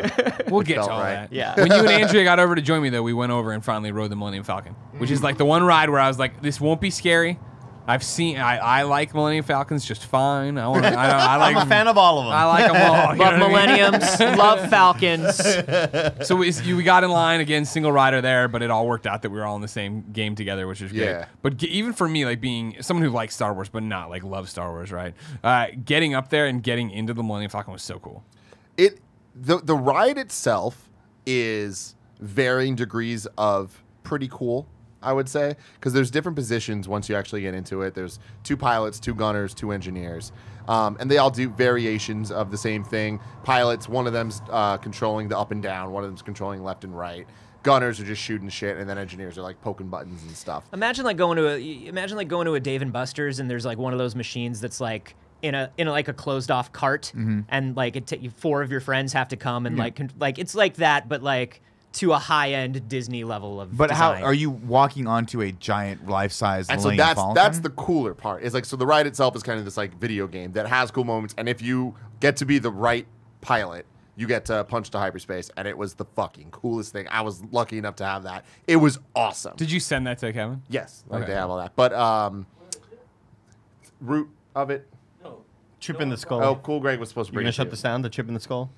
We'll get to all that. Yeah. When you and Andrea got over to join me, though, we went over and finally rode the Millennium Falcon, which is like the one ride where I was like, this won't be scary. I like Millennium Falcons just fine. I like I'm a fan of all of them. I like them all. Love Millenniums, love Falcons. So we got in line again, single rider there, but it all worked out that we were all in the same game together, which is great. Yeah. But even for me, like being someone who likes Star Wars but not like loves Star Wars, right? Getting up there and getting into the Millennium Falcon was so cool. The ride itself is varying degrees of pretty cool, I would say, because there's different positions once you actually get into it. There's 2 pilots, 2 gunners, 2 engineers, and they all do variations of the same thing. Pilots, one of them's controlling the up and down, one of them's controlling left and right. Gunners are just shooting shit, and then engineers are like poking buttons and stuff. Imagine going to a Dave and Buster's, and there's like one of those machines that's like in a like a closed off cart, and like 4 of your friends have to come and like it's like that, but like to a high-end Disney level of But design. how are you walking onto a giant life-size And so Millennium Falcon? that's the cooler part. Is like, so the ride itself is kind of this like video game that has cool moments, and if you get to be the right pilot, you get to punch to hyperspace, and it was the fucking coolest thing. I was lucky enough to have that. It was awesome. Did you send that to Kevin? Yes, like Okay. they have all that. But root of it. Chip in the skull. Oh, cool. Greg was supposed to You're bring gonna it shut to this down, the chip in the skull?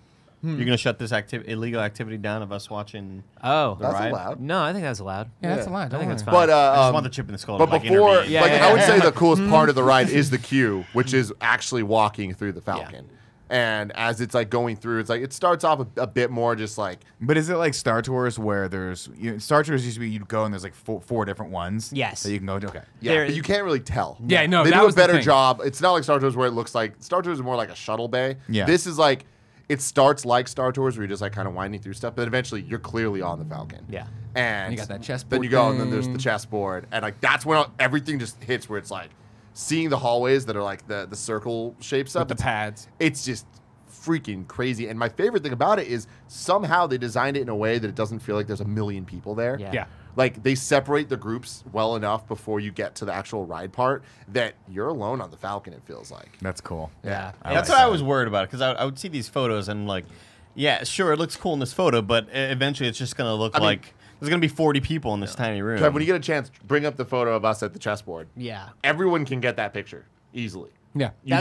You're gonna shut this illegal activity down of us watching. Oh, That's ride? allowed. no, I think that's allowed. Yeah, that's a lot. I think that's fine. But I just want the chip in the skull. but to, like, before, intervene. like Yeah, I would yeah, say, yeah. the coolest part of the ride is the queue, which is actually walking through the Falcon. And as it's like going through, it's like it starts off a bit more just like. But is it like Star Tours where there's Star Tours used to be you'd go and there's like four different ones? Yes. That you can go to. Okay. Yeah, There- but you can't really tell. Yeah, no, they that do a was the better thing. job. It's not like Star Tours where it looks like Star Tours is more like a shuttle bay. Yeah. This is like it starts like Star Tours where you're just like kind of winding through stuff, but eventually you're clearly on the Falcon. Yeah. And you got that chessboard Then you go and then there's thing. the chessboard, and like that's when everything just hits where it's like seeing the hallways that are like the circle shape stuff. With the pads. It's just freaking crazy. And my favorite thing about it is somehow they designed it in a way that it doesn't feel like there's a million people there. Yeah. Like they separate the groups well enough before you get to the actual ride part that you're alone on the Falcon, it feels like. That's cool. Yeah. That's what I was worried about, because I would see these photos and like, yeah, sure, it looks cool in this photo, but eventually it's just gonna look like there's gonna be 40 people in this tiny room. Kev, when you get a chance, bring up the photo of us at the chessboard. Yeah. Everyone can get that picture easily. Yeah. You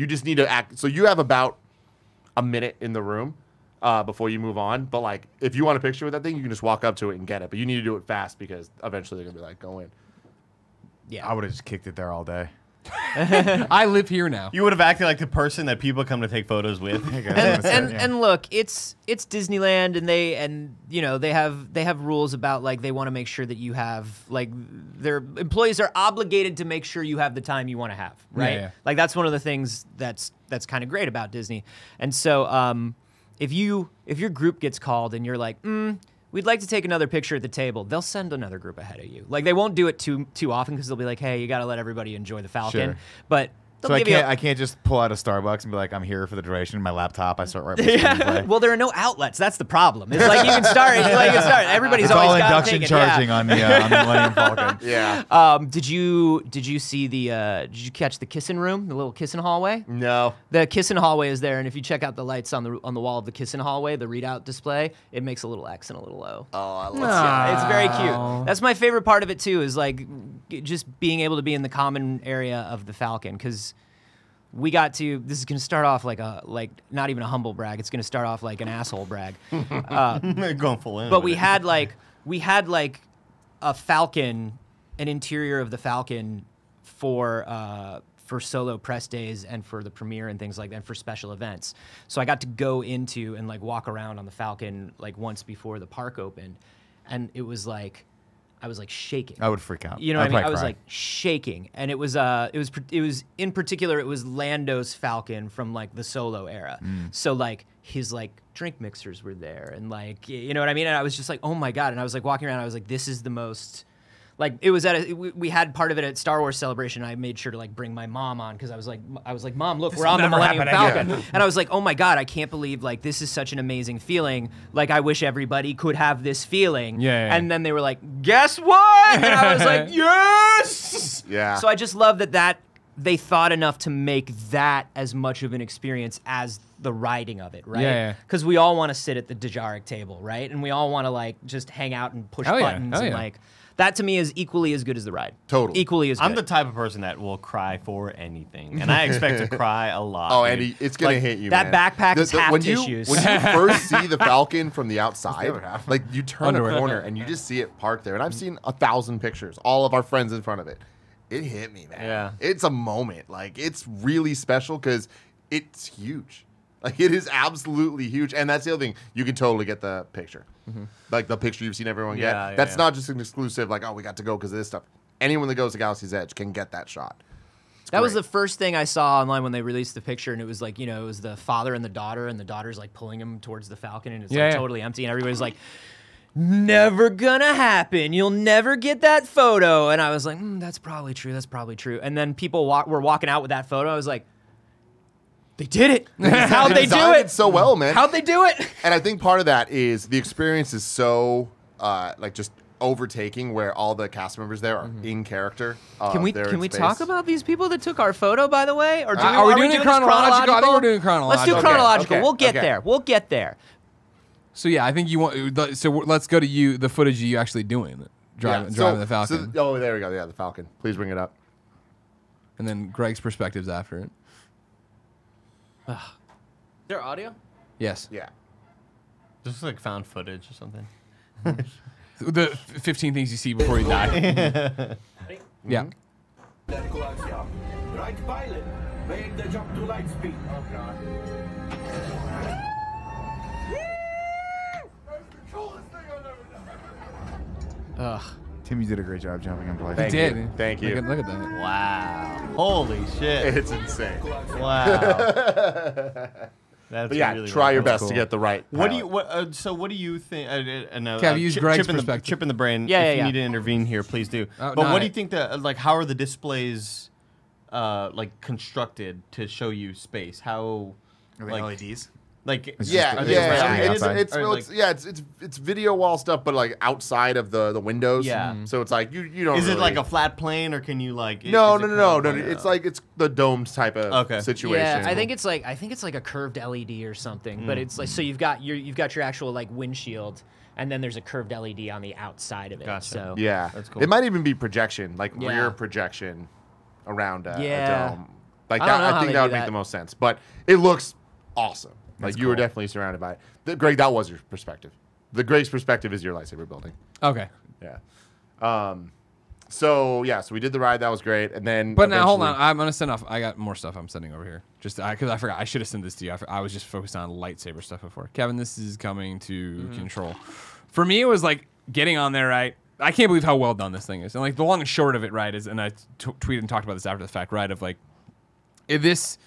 just need to act. So you have about a minute in the room before you move on. But like, if you want a picture with that thing, you can just walk up to it and get it. But you need to do it fast because eventually they're gonna be like, go in. Yeah. I would have just kicked it there all day. I live here now. You would have acted like the person that people come to take photos with. And look, it's Disneyland, and they have rules about like they want to make sure that you have like their employees are obligated to make sure you have the time you want to have, right? Yeah. Like that's one of the things that's kind of great about Disney. And so if your group gets called and you're like, we'd like to take another picture at the table, they'll send another group ahead of you. Like they won't do it too often because they'll be like, hey, you got to let everybody enjoy the Falcon. Sure. But So I can't just pull out a Starbucks and be like, I'm here for the duration. My laptop, I start right. Yeah. Well, there are no outlets. That's the problem. It's like you can start. Everybody's It's always all got induction charging on the Millennium Falcon. Yeah. Did you see did you catch the kissing room, the little kissing hallway? No. The kissing hallway is there, and if you check out the lights on the wall of the kissing hallway, the readout display, it makes a little X and a little O. Oh, I love Yeah, it's very cute. That's my favorite part of it too. Is like just being able to be in the common area of the Falcon, because we got to. This is going to start off like not even a humble brag. It's going to start off like an asshole brag. Going full in. But we had like a Falcon, an interior of the Falcon for solo press days and for the premiere and things like that, and for special events. So I got to go into and like walk around on the Falcon like once before the park opened, and it was like I was like shaking. I would freak out. You know what I mean? I was cry. like shaking, and it was in particular it was Lando's Falcon from like the Solo era. So like his like drink mixers were there, and like you know what I mean. And I was just like, oh my god! And I was like walking around. I was like, this is the most. Like it was we had part of it at Star Wars Celebration. I made sure to like bring my mom on because I was like, Mom, look, we're on the Millennium Falcon, and I was like, oh my god, I can't believe like this is such an amazing feeling. Like I wish everybody could have this feeling. Yeah. And then they were like, guess what? And I was like, yes. Yeah. So I just love that they thought enough to make that as much of an experience as the riding of it, right? Yeah. Because we all want to sit at the Dejaric table, right? And we all want to like just hang out and push buttons and like. That to me is equally as good as the ride. Totally. Equally as good. I'm the type of person that will cry for anything, and I expect to cry a lot. Oh, dude. and it's gonna Like, hit you. that man. backpack is half when tissues. when you first see the Falcon from the outside, never happened. like you turn a corner and you just see it parked there. And I've seen 1,000 pictures, all of our friends in front of it. It hit me, man. Yeah. It's a moment. Like it's really special because it's huge. Like it is absolutely huge. And that's the other thing. You can totally get the picture. Like the picture you've seen everyone get. Yeah, That's not just an exclusive, like, oh, we got to go because of this stuff. Anyone that goes to Galaxy's Edge can get that shot. That was great. the first thing I saw online when they released the picture, and it was like, you know, it was the father and the daughter's like pulling him towards the Falcon, and it's like totally empty, and everybody's like, never gonna happen. You'll never get that photo. And I was like, that's probably true. That's probably true. And then people were walking out with that photo. I was like, they did it. How'd they do designed it? so well, man. How'd they do it? And I think part of that is the experience is so like just overtaking where all the cast members there are in character. Can we talk about these people that took our photo, by the way? Or Are we doing it this chronological? I think we're doing chronological. Let's do chronological. Okay. We'll get Okay. there. We'll get there. So yeah, I think you want. So let's go to the footage of you actually doing it, driving the Falcon, oh, there we go. Yeah, the Falcon. Please bring it up. and then Greg's perspectives after it. Is there audio? Yes. Yeah. Just like found footage or something. The 15 things you see before you die. Yeah. Right pilot, make the jump to light speed. Oh god. Ugh. Tim, you did a great job jumping in place. Thank Did. you. Thank you. Look at that. Wow. Holy shit. It's insane. Wow. That's But yeah, really, try really your cool. best to get the right. What do pilot. you? So what do you think? Kev, use Greg's perspective. Chip in the brain. Yeah, if yeah, you yeah. need to intervene here, please do. Oh, but no, what do you think that like? How are the displays, like constructed to show you space? How, Are they like LEDs? like It's Yeah, just- yeah, just I mean, outside? it's video wall stuff, but like outside of the windows. Yeah. So it's like you don't. Is it really- like a flat plane or can you like? No, is no, it no, kind no, of no. like It's like it's the domed type of Okay. situation. Yeah, I think it's like a curved LED or something. But it's like so you've got your actual like windshield, and then there's a curved LED on the outside of it. Gotcha. So Yeah, That's cool. It might even be projection, like Yeah. rear projection around a Yeah. dome. Like I don't that, know I how think they that do would make that. the most sense. But it looks awesome. Like That's you were cool. definitely surrounded by it. Greg, that was your perspective. Greg's perspective is your lightsaber building. Okay. Yeah. So we did the ride. That was great. And then, But now hold on, eventually- I'm gonna send off. I got more stuff I'm sending over here. Just because I forgot, I should have sent this to you. I was just focused on lightsaber stuff before. Kevin, this is coming to Control. For me, it was like getting on there. Right, I can't believe how well done this thing is. And like the long and short of it, right, is, and I tweeted and talked about this after the fact, right, of like this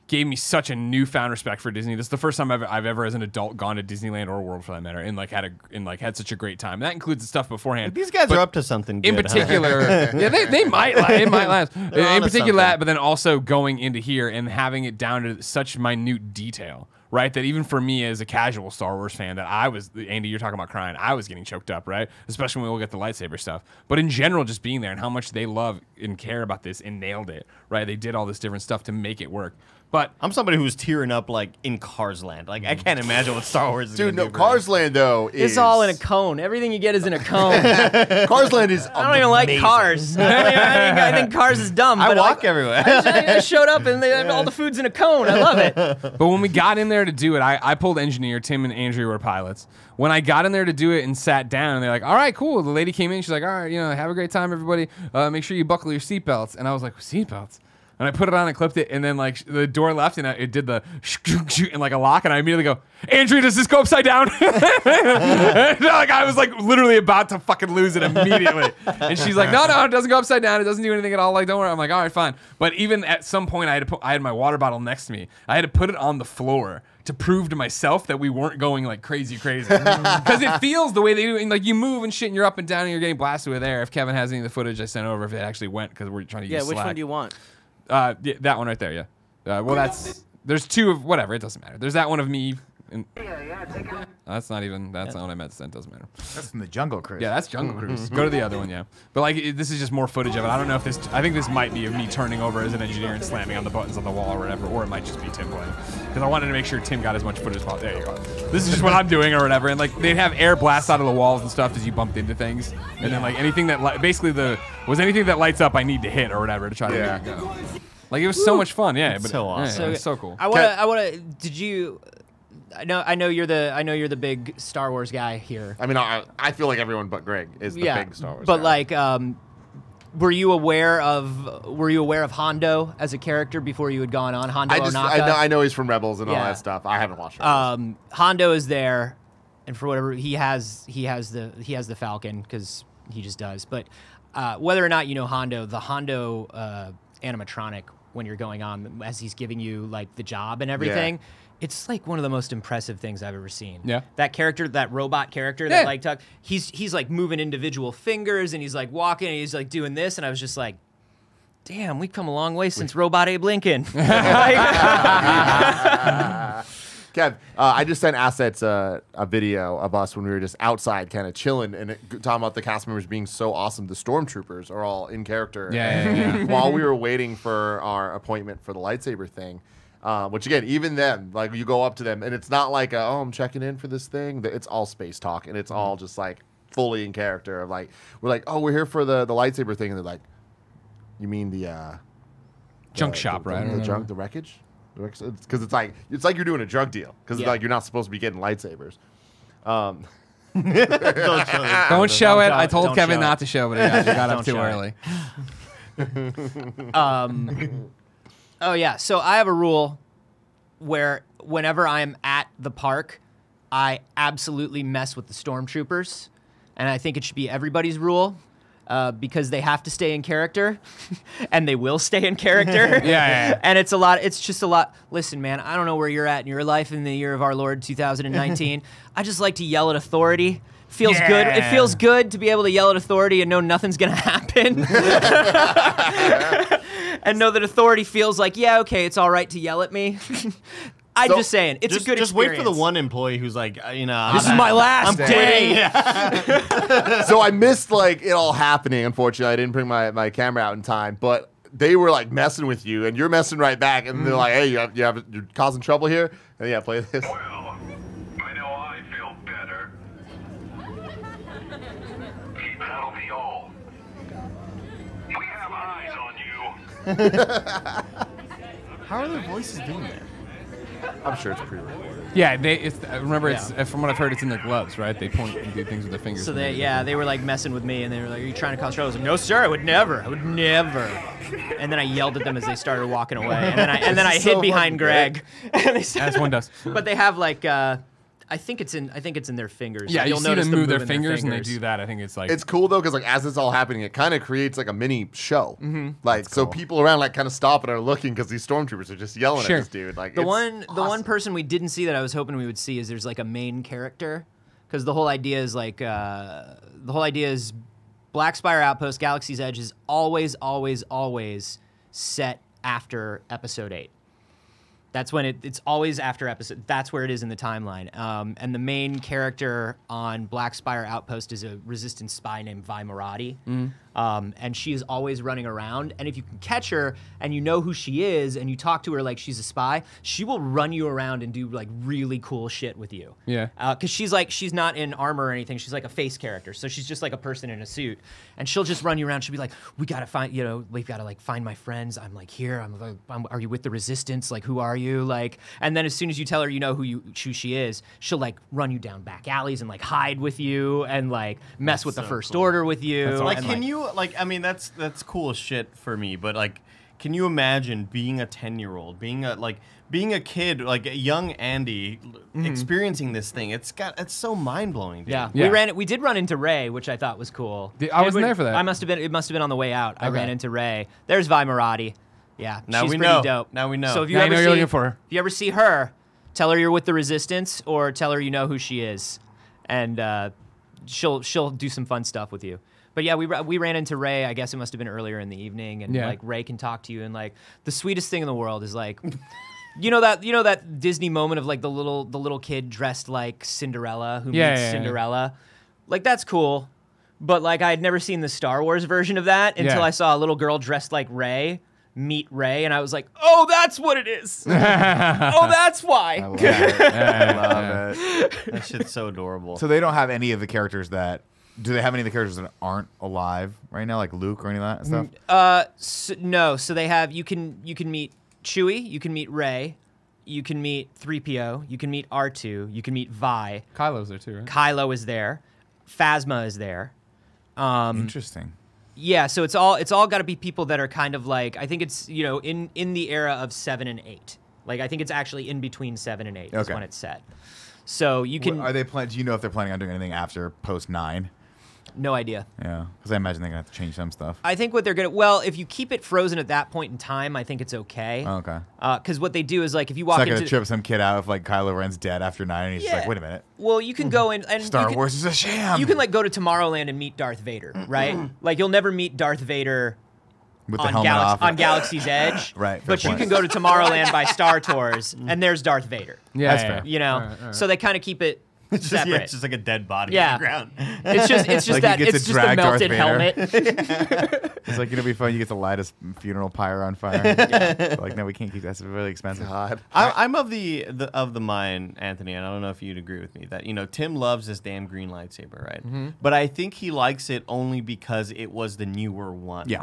gave me such a newfound respect for Disney. This is the first time I've ever as an adult gone to Disneyland or World for that matter, and like had such a great time. And that includes the stuff beforehand. These guys But are up to something good. in particular, yeah, they might it might last. In onto particular, that, something. but then also going into here and having it down to such minute detail, right? That even for me as a casual Star Wars fan, that I was, Andy, you're talking about crying, I was getting choked up, right? Especially when we look at the lightsaber stuff. But in general, just being there and how much they love and care about this and nailed it, right? They did all this different stuff to make it work. But I'm somebody who's tearing up like in Cars Land. Like I can't imagine what Star Wars is. Dude, gonna no, do for Cars Land though is It's all in a cone. Everything you get is in a cone. Cars Land is. I don't even like cars. I think cars is dumb. I but walk everywhere. I showed up and all the food's in a cone. I love it. But when we got in there to do it, I pulled engineer. Tim and Andrew were pilots. When I got in there to do it and sat down, they're like, all right, cool. The lady came in. She's like, all right, have a great time, everybody. Make sure you buckle your seatbelts. And I was like, seatbelts? And I put it on and clipped it, and then like the door left, and it did the and like a lock, and I immediately go, Andrew, does this go upside down? And, like I was like literally about to fucking lose it immediately, and she's like, no, it doesn't go upside down, it doesn't do anything at all. Like, don't worry. I'm like, all right, fine. But even at some point, I had my water bottle next to me. I had to put it on the floor to prove to myself that we weren't going like crazy, because it feels the way they do. And like you move and shit, and you're up and down, and you're getting blasted with air. If Kevin has any of the footage I sent over, if it actually went, because we're trying to use which Slack. one do you want? Yeah, that one right there, yeah. Well, there's two of, whatever, it doesn't matter. There's that one of me. And, that's not what I meant to say, it doesn't matter. That's from the Jungle Cruise. Yeah, that's Jungle Cruise. Go to the other one, yeah. But like, this is just more footage of it. I don't know if I think this might be of me turning over as an engineer and slamming on the buttons on the wall or whatever, or it might just be Tim playing. Because I wanted to make sure Tim got as much footage as possible. There you go. This is just what I'm doing or whatever. And like, they'd have air blasts out of the walls and stuff as you bumped into things. And then like anything that, anything that lights up, I need to hit or whatever to try to make it go. Like, it was so much fun, yeah. But so awesome. Yeah, it was so cool. I wanna. Did you? I know you're the big Star Wars guy here. I mean, I feel like everyone but Greg is the big Star Wars But guy. like, were you aware of Hondo as a character before you had gone on Hondo Ohnaka? I know he's from Rebels and all Yeah. that stuff. I haven't watched Rebels. Hondo is there, and for whatever he has the Falcon because he just does. But whether or not you know Hondo, the Hondo animatronic when you're going on as he's giving you like the job and everything. Yeah. It's like one of the most impressive things I've ever seen. Yeah. That character, that robot character, Yeah. that like he's like moving individual fingers and he's like walking and he's like doing this and I was just like, damn, we've come a long way since Robot Abe Lincoln. Kev, I just sent Assets a video of us when we were just outside kind of chilling and talking about the cast members being so awesome. The stormtroopers are all in character. Yeah. While we were waiting for our appointment for the lightsaber thing, which again, even then, like you go up to them and it's not like, I'm checking in for this thing. It's all space talk and it's all just like fully in character. Of like, we're like, oh, we're here for the lightsaber thing. And they're like, you mean the Junk shop, right? The wreckage? Because it's like you're doing a drug deal because like you're not supposed to be getting lightsabers. Don't show it. Don't show it. Don't I told don't Kevin show not it. to show it. Yeah, you got up Don't too show it. early. Oh yeah, so I have a rule where whenever I'm at the park, I absolutely mess with the stormtroopers, and I think it should be everybody's rule. Because they have to stay in character, and they will stay in character. Yeah. And it's just a lot. Listen, man, I don't know where you're at in your life in the year of our Lord 2019. I just like to yell at authority. Feels good. It feels good to be able to yell at authority and know nothing's gonna happen. And know that authority feels like, yeah, okay, it's all right to yell at me. I'm just saying, it's a good Just experience. wait for the one employee who's like, This is my last day. So I missed like it all happening. Unfortunately, I didn't bring my camera out in time, but they were like messing with you, and you're messing right back, and they're like, "Hey, you're causing trouble here." And yeah, play this. Well, I know I feel better. Keep healthy, all. We have eyes on you. How are their voices doing that? I'm sure it's pre-recorded. Yeah, remember, it's from what I've heard, it's in their gloves, right? They point and do things with their fingers. So they were like messing with me, and they were like, "Are you trying to cause trouble?" I was like, "No, sir, I would never. And then I yelled at them as they started walking away, and then I hid behind Greg. And they started, As one does. But they have like, I I think it's in their fingers. Yeah, You'll you see notice them move their moving fingers, and they do that. I think it's like It's cool though because like as it's all happening, it kind of creates like a mini show. Like so, people around like kind of stop and are looking because these stormtroopers are just yelling Sure. at this dude. Like The it's one person we didn't see that I was hoping we would see is there's like a main character, because the whole idea is Black Spire Outpost Galaxy's Edge is always set after Episode 8. That's when it's always after episode. That's where it is in the timeline. And the main character on Black Spire Outpost is a Resistance spy named Vi Marati. And she is always running around. And if you can catch her and you know who she is and you talk to her like she's a spy, she will run you around and do like really cool shit with you. Yeah. Because she's not in armor or anything. She's like a face character. So she's just like a person in a suit. And she'll just run you around. She'll be like, we've got to like find my friends. I'm like here. Are you with the Resistance? Like, who are you? Like, and then as soon as you tell her you know who she is, she'll like run you down back alleys and like hide with you and like mess with the First Order with you. Like, and, can you like? I mean, that's cool as shit for me. But like, can you imagine being a 10-year-old, being a kid, like a young Andy, experiencing this thing? It's so mind blowing. Yeah. Yeah. We did run into Ray, which I thought was cool. I wasn't there for that. It must have been on the way out. I Okay. ran into Ray. There's Vi Marati. Yeah, Now she's we pretty know. dope. Now we know. So if you Now you ever know see, you're looking for her. if you ever see her, tell her you're with the Resistance, or tell her you know who she is, and she'll do some fun stuff with you. But yeah, we ran into Ray. I guess it must have been earlier in the evening, and Yeah. like Ray can talk to you, and like the sweetest thing in the world is like. You know that Disney moment of like the little kid dressed like Cinderella who meets Cinderella? Like, that's cool. But like I had never seen the Star Wars version of that until I saw a little girl dressed like Rey meet Rey, and I was like, oh, that's what it is. Oh, that's why. I love it. I love it. That shit's so adorable. So they don't have any of the characters that. Do they have any of the characters that aren't alive right now, like Luke or any of that stuff? No. So they have you can meet Chewie, you can meet Rey, you can meet 3PO, you can meet R2, you can meet Vi. Kylo's there too, right? Kylo is there. Phasma is there. Interesting. Yeah, so it's all got to be people that are kind of like, I think it's, in the era of 7 and 8. Like, I think it's actually in between 7 and 8 is Okay. when it's set. So you can. Are they do you know if they're planning on doing anything after post 9? No idea. Yeah, because I imagine they're gonna have to change some stuff. I think what they're gonna. Well, if you keep it frozen at that point in time, I think it's okay. Oh, okay. Because what they do is like if you It's walk not into. gonna trip some kid out if like Kylo Ren's dead after 9, and he's just like, wait a minute, Well, you can go in and Star you can, Wars is a sham. You can like go to Tomorrowland and meet Darth Vader, right? Like you'll never meet Darth Vader with the helmet off. on Galaxy's Edge, Right, fair But you point. can go to Tomorrowland by Star Tours, and there's Darth Vader. Yeah, That's fair. You know, All right. so they kind of keep it It's just, separate. it's just like a dead body Yeah. on the ground. It's just Like, that he gets it's to just a drag Darth melted Vader. helmet. It's like it'll be fun. You get to light his funeral pyre on fire. Like, no, we can't keep that. It's really expensive. God. I'm of the mind, Anthony, and I don't know if you'd agree with me that Tim loves this damn green lightsaber, right? But I think he likes it only because it was the newer one. Yeah.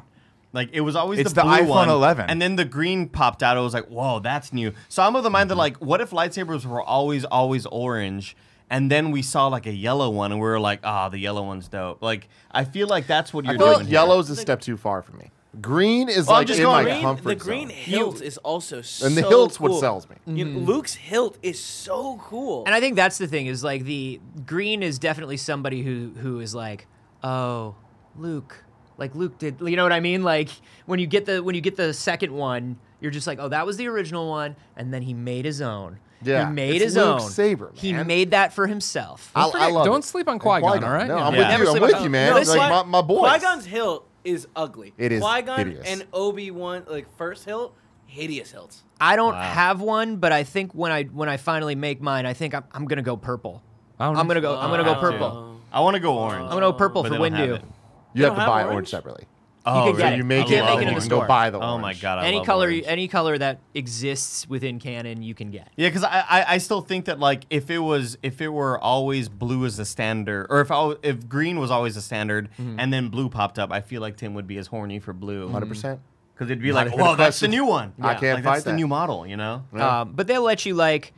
Like it was always It's the blue the iPhone one, 11. and then the green popped out. It was like, whoa, that's new. So I'm of the mind that like, what if lightsabers were always orange, and then we saw like a yellow one, and we were like, the yellow one's dope. Like I feel like that's what I you're feel doing. like here. yellow's a step too far for me. Green is Well, I'm like just in going my green- comfort The green zone. hilt is also so And the hilt's what cool. sells me. Luke's hilt is so cool. And I think that's the thing is like the green is definitely somebody who is like, oh, Luke. Like Luke did, you know what I mean? Like when you get the second one, you're just like, oh, that was the original one, and then he made his own. Yeah, he made it's his Luke's own. saber, He man. made that for himself. I love Don't it. sleep on Qui-Gon, all right? No, Yeah. I'm Yeah. with Never you. I'm sleep with on- you, man. No, It's like my boys. Qui-Gon's hilt is ugly. It is Qui-Gon hideous. and Obi-Wan, like first hilt, hideous hilts. I don't have one, but I think when I finally make mine, I think I'm gonna go purple. Oh, I'm gonna go Oh. purple. I want to go orange. I'm gonna go purple but for they don't have Windu. it. You have don't to have buy orange? orange separately. Oh, can get really? it. You make You it, can't make it and in you the can go store. buy the Oh orange. my god! I Any love color, orange. any color that exists within canon, you can get. Yeah, because I still think that like if it were always blue as the standard, or if green was always the standard, and then blue popped up, I feel like Tim would be as horny for blue. 100%. Because it'd be Not like, even a whoa, that's the question. new one. I can't like, fight that's the that. new model, you know? Yeah. But they'll let you like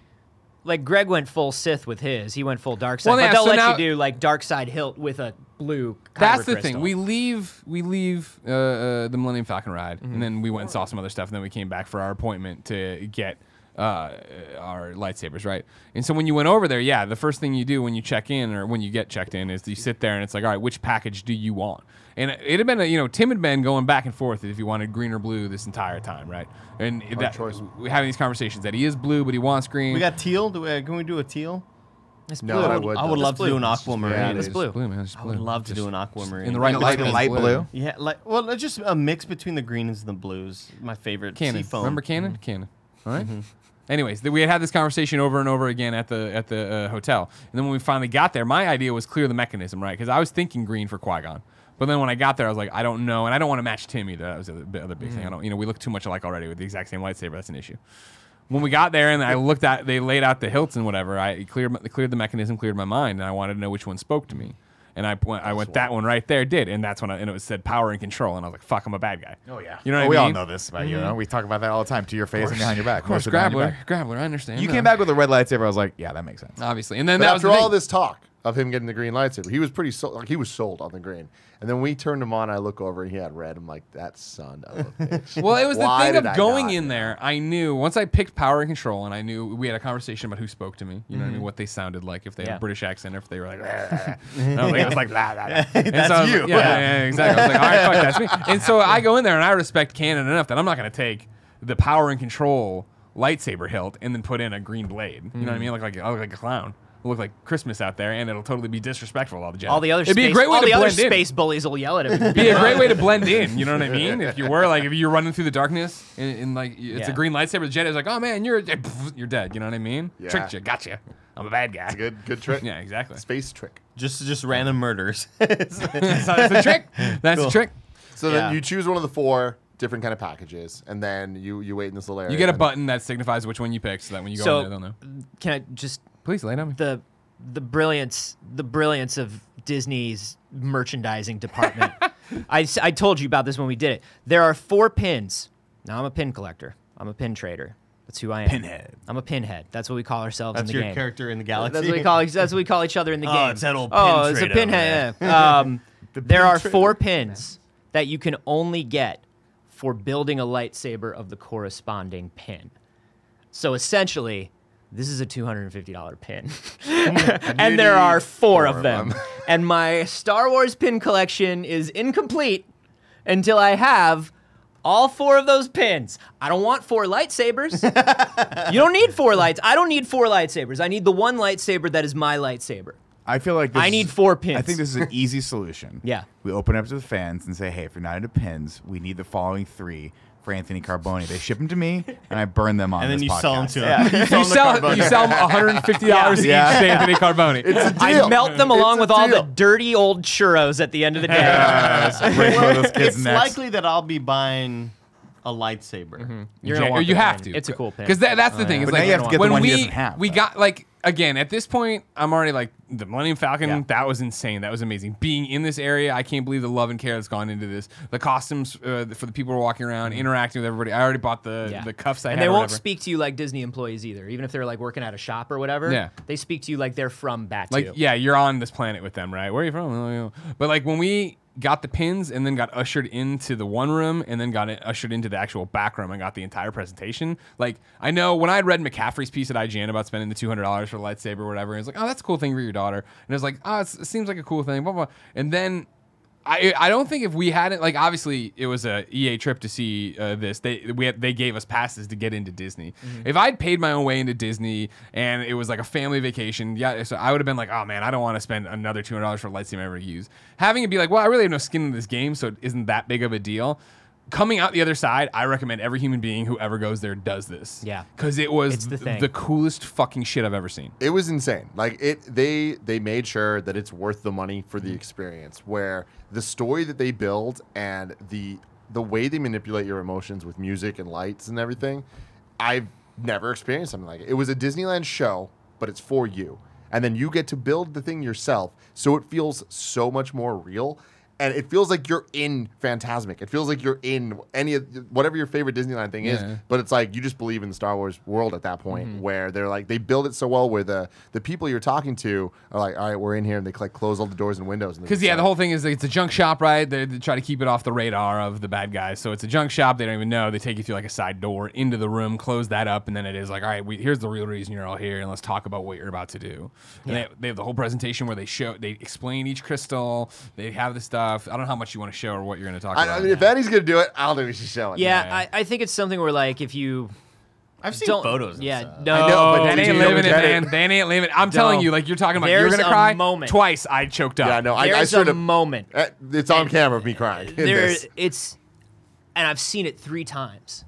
Greg went full Sith with his. He went full dark side. Well, but yeah, they'll so let now- you do like dark side hilt with a blue. That's kyber the crystal. thing. We leave the Millennium Falcon ride, and then we went and saw some other stuff, and then we came back for our appointment to get our lightsabers, right? And so when you went over there, yeah, the first thing you do when you check in or when you get checked in is you sit there and it's like, all right, which package do you want? And it had been, Tim had been going back and forth if he wanted green or blue this entire time, right? And we're having these conversations that he is blue, but he wants green. We got teal. Can we do a teal? It's No, blue. I would love to do an aquamarine. Yeah, It's blue. Blue, man. It's I blue. would love to do an aquamarine. in the right Like light, light blue. Yeah, it's just a mix between the greens and the blues. My favorite. Cannon. Seafoam. Remember Cannon? Cannon. All right. Anyways, we had this conversation over and over again at the hotel, and then when we finally got there, my idea was clear the mechanism, right? Because I was thinking green for Qui-Gon, but then when I got there, I was like, I don't know, and I don't want to match Tim either. That was the other big thing. I don't, we look too much alike already with the exact same lightsaber. That's an issue. When we got there and I looked at, they laid out the hilts and whatever. I cleared the mechanism, cleared my mind, and I wanted to know which one spoke to me. And I went that one right there, did, and that's when it said power and control, and I was like, fuck, I'm a bad guy. Oh yeah. You know what I we all mean? know this about you. We talk about that all the time to your face and behind your back. Of course, Mostly behind your back. Grabbler, I understand. You came back with a red lightsaber. I was like, yeah, that makes sense. obviously, and then But that was after the all thing. this talk of him getting the green lightsaber, he was pretty he was sold on the green. And then we turned him on. I look over and he had red. I'm like, that son of a bitch. Well, it was the Why thing did of I going not? in there. I knew once I picked power and control, and I knew we had a conversation about who spoke to me. You know what I mean? What they sounded like, if they had Yeah. a British accent, or if they were like, and I was like, it was like, blah, blah, blah. And That's so I was you. like, yeah, exactly. I was like, all right, fuck, that's me. And so I go in there and I respect Canon enough that I'm not going to take the power and control lightsaber hilt and then put in a green blade. You know what I mean? I look like a clown. It'll look like Christmas out there, and it'll totally be disrespectful to all the Jedi. All the other It'd be space, a great way all to the other blend in. space bullies will yell at him. It'd be a great way to blend in. You know what I mean? If you're running through the darkness, and like it's a Yeah. green lightsaber, the Jedi's like, oh man, you're dead. You know what I mean? Yeah. Tricked you, gotcha. I'm a bad guy. It's a good trick. Yeah, exactly. Space trick. Just random murders. That's the trick. That's the trick. So Yeah. then you choose one of the 4 different kind of packages, and then you wait in this little area. You get a and- button that signifies which one you pick, so that when you go So- in there, they'll know. Can I just Please lay it on me. the brilliance of Disney's merchandising department. I told you about this when we did it. There are 4 pins. Now I'm a pin collector. I'm a pin trader. That's who I am. Pinhead. I'm a pinhead. That's what we call ourselves That's in the your game. character in the galaxy. That's what we call each other in the Oh, game. it's that old Oh, pin it's a trader over pinhead. there. Yeah. There pin are trader. 4 pins that you can only get for building a lightsaber of the corresponding pin. So essentially, this is a $250 pin. And there are 4 of them. And my Star Wars pin collection is incomplete until I have all 4 of those pins. I don't want 4 lightsabers. You don't need 4 lights. I don't need 4 lightsabers. I need the one lightsaber that is my lightsaber. I feel like this I need 4 pins. I think this is an easy solution. Yeah. We open it up to the fans and say, hey, if you're not into pins, we need the following 3 for Anthony Carboni. They ship them to me, and I burn them on and then this you podcast. sell them to him. Yeah. You sell them $150 each to Anthony Carboni. I melt them along It's with a all the deal. dirty old churros at the end of the day. Break one of those kids' It's necks. likely that I'll be buying a lightsaber. You're gonna want you the have pin. to. It's a cool pin. Because that's the thing. It's But now like you have to get the when one he we doesn't have, we though. got like again at this point, I'm already like the Millennium Falcon. Yeah. That was insane. That was amazing. Being in this area, I can't believe the love and care that's gone into this. The costumes for the people who are walking around, interacting with everybody. I already bought the cuffs. I and had they or won't whatever. speak to you like Disney employees either, even if they're like working at a shop or whatever. Yeah. They speak to you like they're from Batu. Like, yeah, you're on this planet with them, right? Where are you from? But like when we got the pins and then got ushered into the one room and then got ushered into the actual back room and got the entire presentation. Like, I know when I had read McCaffrey's piece at IGN about spending the $200 for the lightsaber or whatever, it's like, oh, that's a cool thing for your daughter. And it was like, oh, it seems like a cool thing, blah, blah. And then I don't think if we hadn't, like, obviously it was a EA trip to see this. They gave us passes to get into Disney. If I'd paid my own way into Disney and it was like a family vacation, yeah, so I would have been like, oh man, I don't want to spend another $200 for a lightsaber I ever use. Having it be like, well, I really have no skin in this game, so it isn't that big of a deal. Coming out the other side, I recommend every human being who ever goes there does this. Yeah. Because it was It's the thing. the coolest fucking shit I've ever seen. It was insane. Like they made sure that it's worth the money for the experience. Where the story that they build and the way they manipulate your emotions with music and lights and everything, I've never experienced something like it. It was a Disneyland show, but it's for you, and then you get to build the thing yourself, so it feels so much more real. and it feels like you're in Phantasmic. It feels like you're in whatever your favorite Disneyland thing is, but it's like you just believe in the Star Wars world at that point, where they're like they build it so well where the people you're talking to are like, all right, we're in here, and they like close all the doors and windows. Because the whole thing is like, it's a junk shop, right? They try to keep it off the radar of the bad guys. So it's a junk shop. They don't even know. They take you through like a side door into the room, close that up, and then it is like, all right, here's the real reason you're all here, and let's talk about what you're about to do. And they have the whole presentation where they explain each crystal. They have the stuff. I don't know how much you want to show or what you're going to talk about. I mean, if Eddie's going to do it, I don't think we should show it. Yeah, I think it's something where like if you. I've seen photos. And stuff. No, I know, but that did ain't you living it, get man. That ain't living it. I'm telling you, like you're talking about, you're There's gonna a cry. moment. Twice I choked up. Yeah, no, I There's should a have. moment. It's on camera of me crying. in this. And I've seen it 3 times.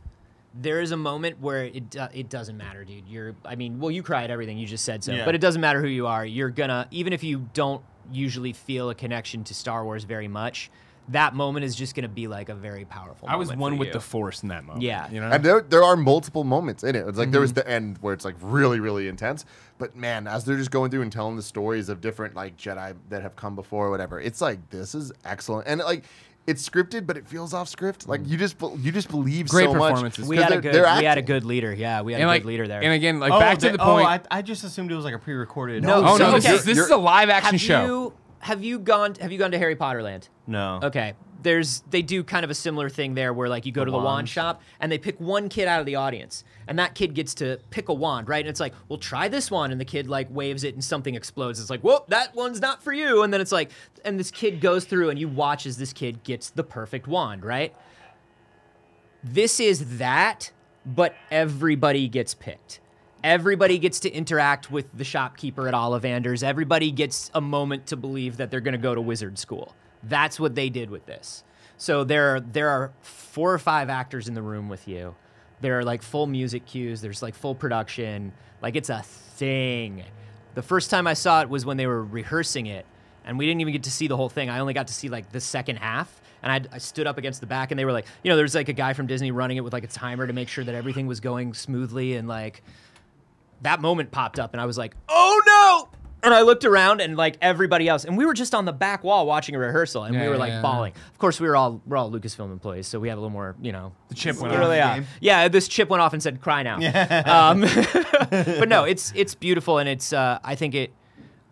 There is a moment where it doesn't matter, dude. You cry at everything, you just said so. Yeah. But it doesn't matter who you are. You're gonna, even if you don't usually feel a connection to Star Wars very much, that moment is just gonna be like a very powerful I was moment one for with you. the Force in that moment. Yeah. You know? And there are multiple moments in it. It's like there was the end where it's like really, really intense. But man, as they're just going through and telling the stories of different like Jedi that have come before or whatever, it's like this is excellent. And like it's scripted, but it feels off script. Like you just believe Great so much. performances. We had a acting. good leader. Yeah, we had and a like good leader there. And again, like back to the point. I just assumed it was like a pre-recorded. No, Oh no, So, this is a live action show. Have you gone to Harry Potter Land? No. Okay. They do kind of a similar thing there where like you go to the wand shop and they pick one kid out of the audience and that kid gets to pick a wand, right? And it's like, well, try this one. And the kid like waves it and something explodes. It's like, whoop, that one's not for you. And then it's like, and this kid goes through and you watch as this kid gets the perfect wand, right? This is that, but everybody gets picked. Everybody gets to interact with the shopkeeper at Ollivander's. Everybody gets a moment to believe that they're going to go to wizard school. That's what they did with this. So there are 4 or 5 actors in the room with you. There are like full music cues. There's like full production. Like it's a thing. The first time I saw it was when they were rehearsing it, and we didn't even get to see the whole thing. I only got to see like the second half. And I stood up against the back, and they were like, there's like a guy from Disney running it with like a timer to make sure that everything was going smoothly, and like that moment popped up, and I was like, oh no! And I looked around, and like everybody else, and we were just on the back wall watching a rehearsal, and we were like bawling. Of course, we're all Lucasfilm employees, so we have a little more, The chip went really, off. yeah, this chip went off and said, "Cry now." But no, it's beautiful, and it's I think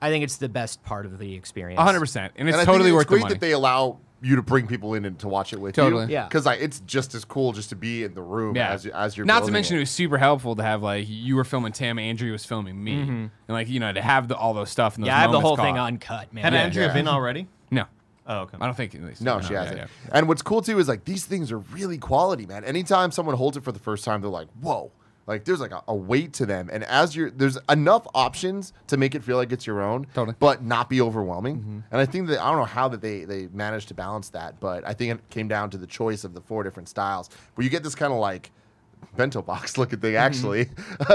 it's the best part of the experience. 100%, and it's And I totally think worth it's the great money. that they allow you to bring people in and to watch it with Totally. you. Yeah. Because like, it's just as cool just to be in the room as you're Not to building mention, it it. was super helpful to have like you were filming Tim, Andrew was filming me, and like to have all those stuff. And those Yeah, I have the moments whole thing caught. uncut, man. Had Andrea been already? No, Oh, okay. I don't think. At least. No, she hasn't. yeah. And what's cool too is like these things are really quality, man. Anytime someone holds it for the first time, they're like, whoa. Like there's like a weight to them, and there's enough options to make it feel like it's your own, but not be overwhelming. And I think that I don't know how that they managed to balance that, but I think it came down to the choice of the 4 different styles, where you get this kind of like bento box looking thing actually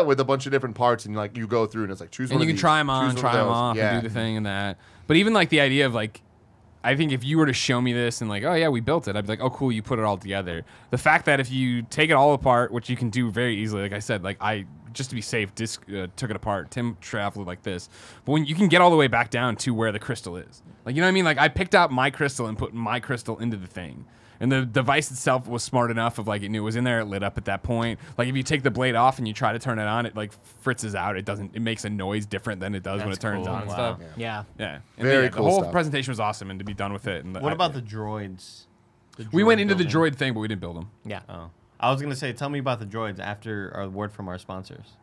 with a bunch of different parts, and like you go through and it's like choose one. And you of can these, try them on, choose one try of them those. off, yeah. and do the thing and that. But even like the idea of like, I think if you were to show me this and like, oh yeah, we built it, I'd be like, oh cool, you put it all together. The fact that if you take it all apart, which you can do very easily, like I said, like I just to be safe, took it apart. Tim traveled like this, but when you can get all the way back down to where the crystal is, like you know what I mean? Like I picked out my crystal and put my crystal into the thing. And the device itself was smart enough of like it knew it was in there, it lit up at that point. Like if you take the blade off and you try to turn it on, it like fritzes out. It makes a noise different than it does when it turns on and stuff. Yeah. Yeah. And Very the cool whole stuff. presentation was awesome, and to be done with it. And What about the droids? We went into the droid thing, but we didn't build them. Yeah. Oh. I was going to say, tell me about the droids after our word from our sponsors.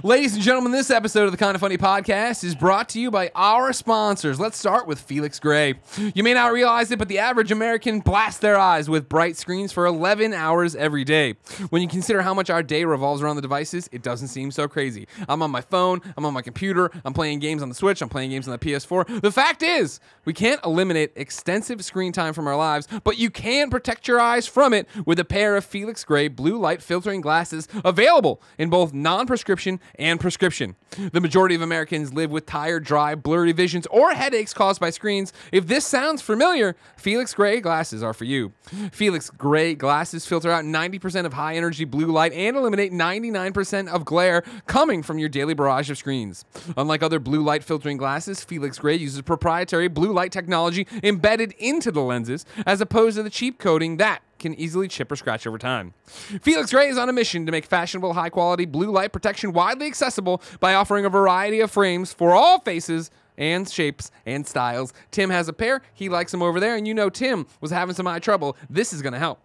Ladies and gentlemen, this episode of the Kinda Funny Podcast is brought to you by our sponsors. Let's start with Felix Gray. You may not realize it, but the average American blasts their eyes with bright screens for 11 hours every day. When you consider how much our day revolves around the devices, it doesn't seem so crazy. I'm on my phone, I'm on my computer, I'm playing games on the Switch, I'm playing games on the PS4. The fact is, we can't eliminate extensive screen time from our lives, but you can protect your eyes from it with a pair of Felix Gray blue light filtering glasses available in both non-prescription and prescription. The majority of Americans live with tired, dry, blurry visions or headaches caused by screens. If this sounds familiar, Felix Gray glasses are for you. Felix Gray glasses filter out 90% of high-energy blue light and eliminate 99% of glare coming from your daily barrage of screens. Unlike other blue light filtering glasses, Felix Gray uses proprietary blue light technology embedded into the lenses, as opposed to the cheap coating that can easily chip or scratch over time. Felix Gray is on a mission to make fashionable, high-quality blue light protection widely accessible by offering a variety of frames for all faces and shapes and styles. Tim has a pair. He likes them over there, and you know Tim was having some eye trouble. This is going to help.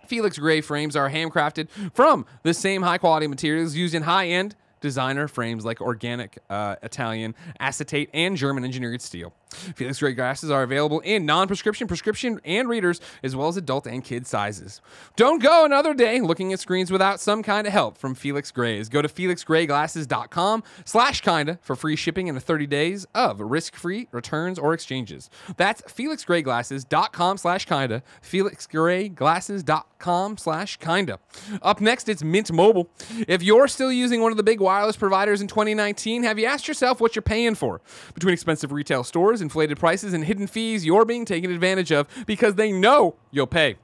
Felix Gray frames are handcrafted from the same high-quality materials used in high-end designer frames like organic Italian acetate and German engineered steel. Felix Gray glasses are available in non-prescription, prescription, and readers, as well as adult and kid sizes. Don't go another day looking at screens without some kind of help from Felix Grays. Go to felixgrayglasses.com/kinda for free shipping and 30 days of risk-free returns or exchanges. That's felixgrayglasses.com/kinda, felixgrayglasses.com/kinda. Up next, it's Mint Mobile. If you're still using one of the big wireless providers in 2019, have you asked yourself what you're paying for? Between expensive retail stores, inflated prices, and hidden fees, you're being taken advantage of because they know you'll pay.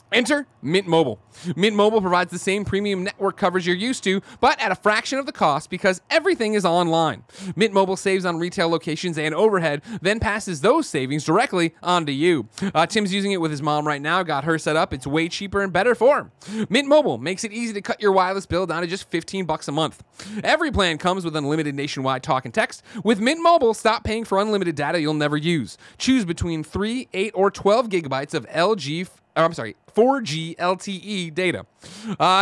Enter Mint Mobile. Mint Mobile provides the same premium network coverage you're used to, but at a fraction of the cost because everything is online. Mint Mobile saves on retail locations and overhead, then passes those savings directly onto you. Tim's using it with his mom right now, got her set up. It's way cheaper and better for him. Mint Mobile makes it easy to cut your wireless bill down to just $15 a month. Every plan comes with unlimited nationwide talk and text. With Mint Mobile, stop paying for unlimited data you'll never use. Choose between 3, 8, or 12 gigabytes of 4G LTE data.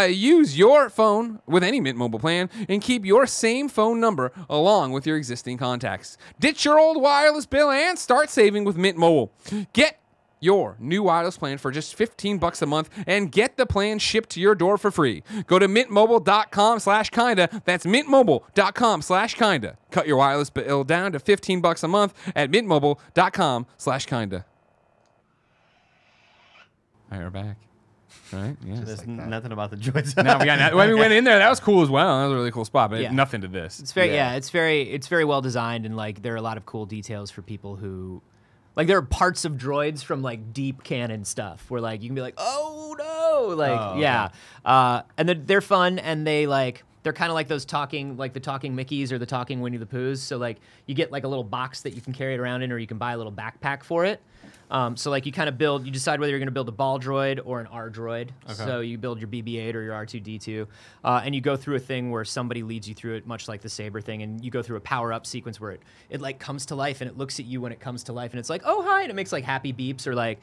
Use your phone with any Mint Mobile plan and keep your same phone number along with your existing contacts. Ditch your old wireless bill and start saving with Mint Mobile. Get your new wireless plan for just $15 a month and get the plan shipped to your door for free. Go to mintmobile.com/kinda. That's mintmobile.com/kinda. Cut your wireless bill down to $15 a month at mintmobile.com/kinda. All right, we're back. Right? Yeah. There's nothing about the Droids. No, when we went in there, that was cool as well. That was a really cool spot, but Yeah. nothing to this. It's very well designed, and like there are a lot of cool details for people who, like, there are parts of droids from like deep canon stuff where like you can be like, oh no, like yeah, and they're fun, and they're kind of like those talking Mickeys or the talking Winnie the Poohs. So like you get like a little box that you can carry it around in, or you can buy a little backpack for it. So like you decide whether you're going to build a ball droid or an R droid. Okay. So you build your BB-8 or your R2-D2, and you go through a thing where somebody leads you through it, much like the Saber thing, and you go through a power-up sequence where it like comes to life, and it looks at you when it comes to life, and it's like, oh hi, and it makes like happy beeps, or like,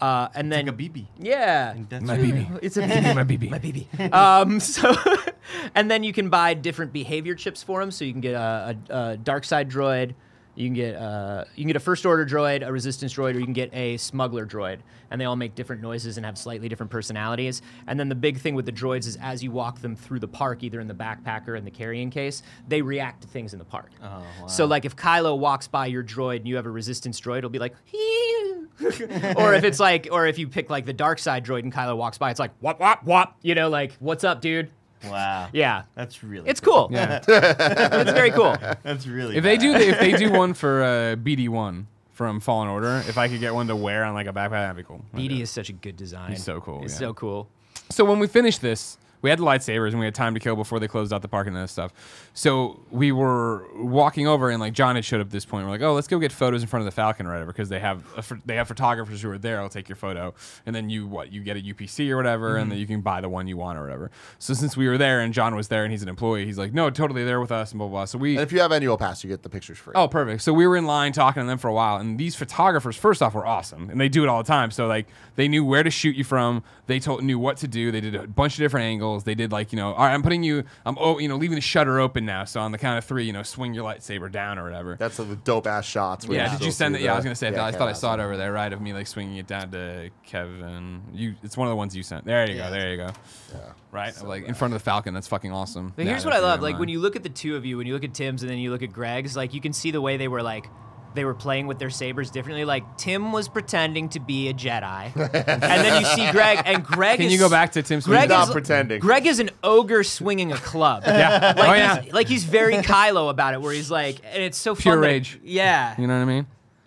and then like a BB. Yeah, My BB. it's a BB. My BB. My BB. So, and then you can buy different behavior chips for them. So you can get a dark side droid, you can get a first order droid, a resistance droid, or you can get a smuggler droid, and they all make different noises and have slightly different personalities. And then the big thing with the droids is as you walk them through the park, either in the backpack or in the carrying case, they react to things in the park. Oh, wow. So like if Kylo walks by your droid and you have a resistance droid, it'll be like, or if you pick like the dark side droid and Kylo walks by, it's like wop wop wop, like what's up, dude? Wow. Yeah, that's really. It's cool. Yeah. It's very cool. That's really. If they do one for BD1 from Fallen Order, if I could get one to wear on like a backpack, that'd be cool. BD is such a good design. He's so cool. It's yeah. so cool. So when we finished this, we had the lightsabers and we had time to kill before they closed out the park and that stuff. So we were walking over and like John had showed up at this point. We're like, oh, let's go get photos in front of the Falcon or whatever, because they have photographers who are there. I'll take your photo, and then you get a UPC or whatever, and then you can buy the one you want or whatever. So since we were there and John was there and he's an employee, he's like, no, totally there with us and blah blah. So And if you have annual pass, you get the pictures free. Oh, perfect. So we were in line talking to them for a while, and these photographers, first off, were awesome, and they do it all the time. So like they knew where to shoot you from. They knew what to do. They did a bunch of different angles. They did like, all right, I'm leaving the shutter open now. So on the count of 3, swing your lightsaber down or whatever. That's the dope ass shots. Yeah, did you send it? Yeah, I was gonna say. I thought I saw it over. over there, right? Of me like swinging it down to Kevin. It's one of the ones you sent. There you go. There you go. Yeah. Right, so like in front of the Falcon. That's fucking awesome. But here's what I love: like when you look at the two of you, when you look at Tim's and then you look at Greg's, like you can see the way they were like they were playing with their sabers differently. Like Tim was pretending to be a Jedi, and then you see Greg, and Greg. Can you go back to Tim's? Greg Not is pretending. Greg is an ogre swinging a club. Yeah. Like he's very Kylo about it, where he's like, and it's so Pure fun. that- rage. Yeah. You know what I mean?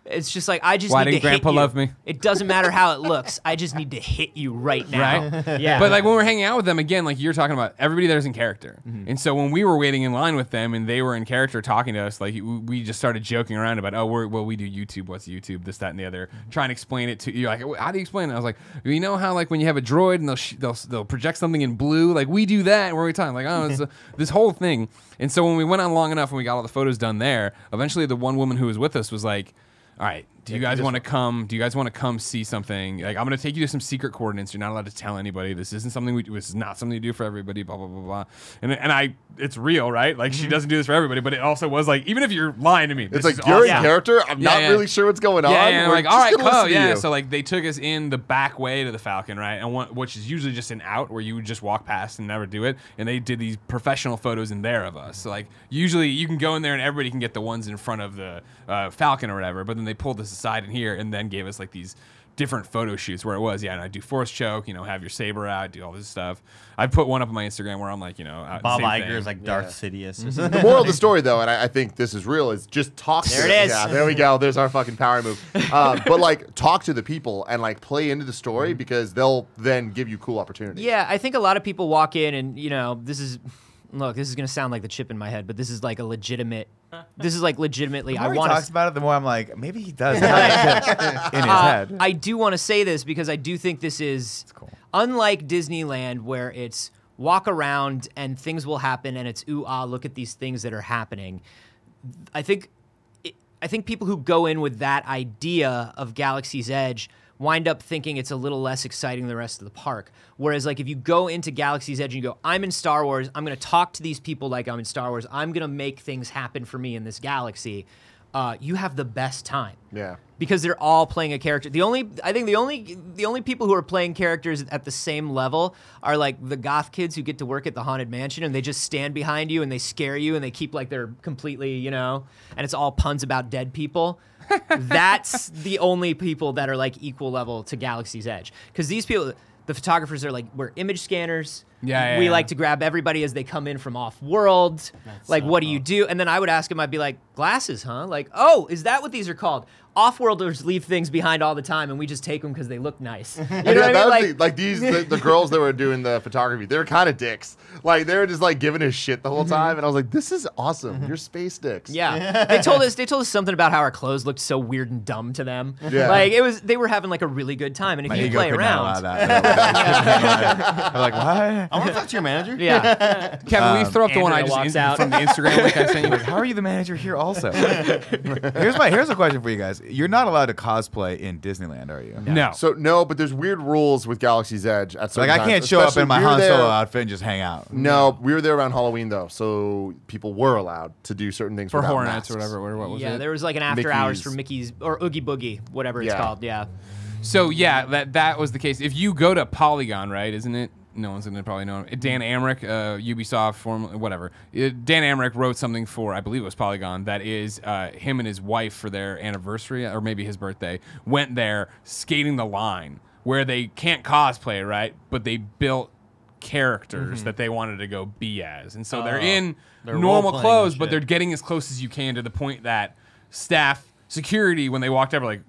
It's just like I just Why need didn't to hit Grandpa you. love me? It doesn't matter how it looks. I just need to hit you right now. Right? Yeah. But like when we're hanging out with them again, like you're talking about, everybody there's in character. And so when we were waiting in line with them and they were in character talking to us, like we just started joking around about, we do YouTube. What's YouTube? This, that, and the other. Trying to explain it to you. Like, how do you explain it? I was like, you know how like when you have a droid and they'll project something in blue, like we do that. And we're talking like, oh, it's this whole thing. And so when we went on long enough and we got all the photos done there, eventually the one woman who was with us was like, all right, do you guys want to come? Do you guys want to come see something? Like, I'm going to take you to some secret coordinates. You're not allowed to tell anybody. This isn't something this is not something you do for everybody. Blah blah blah blah. And it's real, right? Like she doesn't do this for everybody, but it also was like, even if you're lying to me, It's this like is you're awesome. in character. I'm not really sure what's going on. Yeah, We're like just all right, gonna listen cool, to yeah. you. So like they took us in the back way to the Falcon, right? And which is usually just an out where you would just walk past and never do it. And they did these professional photos in there of us. So like usually you can go in there and everybody can get the ones in front of the Falcon or whatever. But then they pulled us aside in here and then gave us like these different photo shoots where it was, and I do force choke, have your saber out, do all this stuff. I put one up on my Instagram where I'm like, Bob same Iger thing. is like Darth Sidious. The moral of the story, though, and I think this is real, is just talk to There it is. Yeah, there we go. There's our fucking power move. But like, talk to the people and like play into the story because they'll then give you cool opportunities. Yeah, I think a lot of people walk in and, this is going to sound like the chip in my head, but this is like legitimately, The more I he want talks about it, the more I'm like, maybe he does have a chip in his head. I do want to say this because I do think this is cool. unlike Disneyland where it's walk around and things will happen and it's ooh ah, look at these things that are happening. I think people who go in with that idea of Galaxy's Edge wind up thinking it's a little less exciting than the rest of the park. Whereas like if you go into Galaxy's Edge and you go, I'm in Star Wars, I'm going to talk to these people like I'm in Star Wars, I'm going to make things happen for me in this galaxy, you have the best time. Yeah. Because they're all playing a character. The only people who are playing characters at the same level are like the goth kids who get to work at the Haunted Mansion and they just stand behind you and they scare you and they keep like they're completely, and it's all puns about dead people. That's the only people that are like equal level to Galaxy's Edge. Because these people, the photographers are like, we're image scanners. Yeah, we yeah. like to grab everybody as they come in from off-world. Like, what do you do? And then I would ask him, I'd be like, glasses, huh? Like, oh, is that what these are called? Off-worlders leave things behind all the time, and we just take them because they look nice. You know what I mean? Like these, the girls that were doing the photography, they were kind of dicks. Like they were just like giving us shit the whole time, and I was like, "This is awesome. You're space dicks." Yeah, they told us something about how our clothes looked so weird and dumb to them. Yeah. Like they were having like a really good time, and if My you ego play could not allow around, that. I'm like, what? I want to talk to your manager. yeah, Kevin, will you throw up the one I Andrea just walks out. from the Instagram link I sent you? Like, how are you the manager here also? Here's a question for you guys. You're not allowed to cosplay in Disneyland, are you? No. So no, but there's weird rules with Galaxy's Edge. At Like certain I times, can't show up especially in my we were Han there- Solo outfit and just hang out. No, we were there around Halloween though, so people were allowed to do certain things For without Hornets masks. or whatever. What was yeah. it? There was like an after hours for Mickey's. Mickey's or Oogie Boogie, whatever it's Yeah. called. Yeah. So yeah, that was the case. If you go to Polygon, right, isn't it? No one's gonna probably know him. Dan Amrich, Ubisoft, formerly whatever. Dan Amrich wrote something for, I believe it was Polygon, that is him and his wife for their anniversary or maybe his birthday went there skating the line where they can't cosplay, right? But they built characters that they wanted to go be as, and so they're in They're normal role-playing clothes, and but shit. they're getting as close as you can to the point that staff, security, when they walked over, like,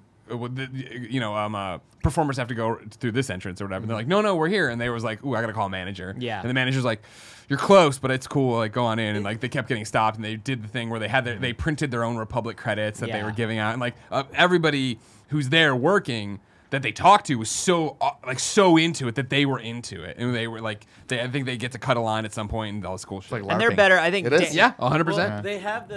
performers have to go through this entrance or whatever. And they're like, no, we're here. And they was like, ooh, I gotta call a manager. Yeah. And the manager's like, you're close, but it's cool. Like, go on in. And like, they kept getting stopped. And they did the thing where they printed their own Republic credits that they Yeah. were giving out. And like, everybody who's there working that they talked to was so into it that they were into it. And they were like, I think they get to cut a line at some point and all this cool shit. Like And they're LARPing. better, I think. It is? Yeah, 100%. Well, they have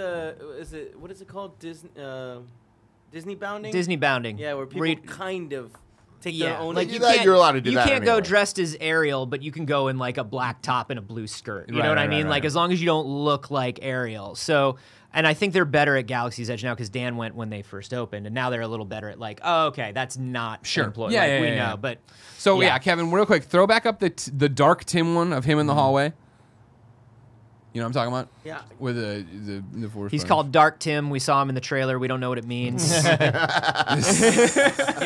what is it called? Disney bounding? Disney bounding. Yeah, where people you- kind of take Yeah, their own. like You you that- can't, you're allowed to do you that can't go anyway. dressed as Ariel, but you can go in like a black top and a blue skirt. You know what I Right, mean? right, Like right. as long as you don't look like Ariel. So, and I think they're better at Galaxy's Edge now because Dan went when they first opened, and now they're a little better at like, oh, okay, that's not Sure. employee. Yeah, like, yeah, we yeah, know, yeah. but So yeah, Kevin, real quick, throw back up the dark Tim one of him in the hallway. You know what I'm talking about? Yeah. With the force. He's burners. called Dark Tim. We saw him in the trailer. We don't know what it means. Give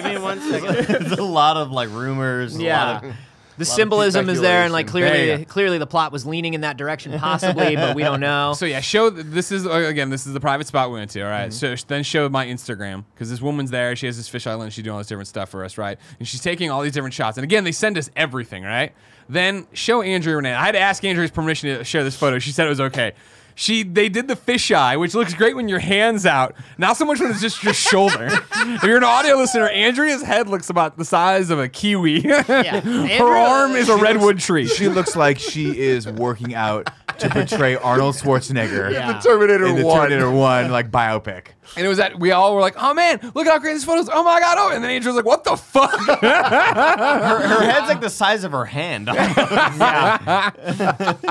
me 1 second. There's a lot of like rumors. Yeah. A lot of, The symbolism is there, and like There you clearly the plot was leaning in that direction, possibly, but we don't know. So yeah, this is the private spot we went to. All right, so then show my Instagram because this woman's there. She has this fish island. She's doing all this different stuff for us, right? And she's taking all these different shots. And again, they send us everything, right? Then show Andrea Renee. I had to ask Andrea's permission to share this photo. She said it was okay. They did the fisheye, which looks great when your hand's out. Not so much when it's just your shoulder. If you're an audio listener, Andrea's head looks about the size of a kiwi. Her arm is a redwood tree. She looks like she is working out to portray Arnold Schwarzenegger Yeah. The Terminator in the 1. Terminator 1 like biopic. And it was that we all were like, oh man, look how great this photo is. Oh my God. Oh, and then Andrew was like, what the fuck? her head's like the size of her hand.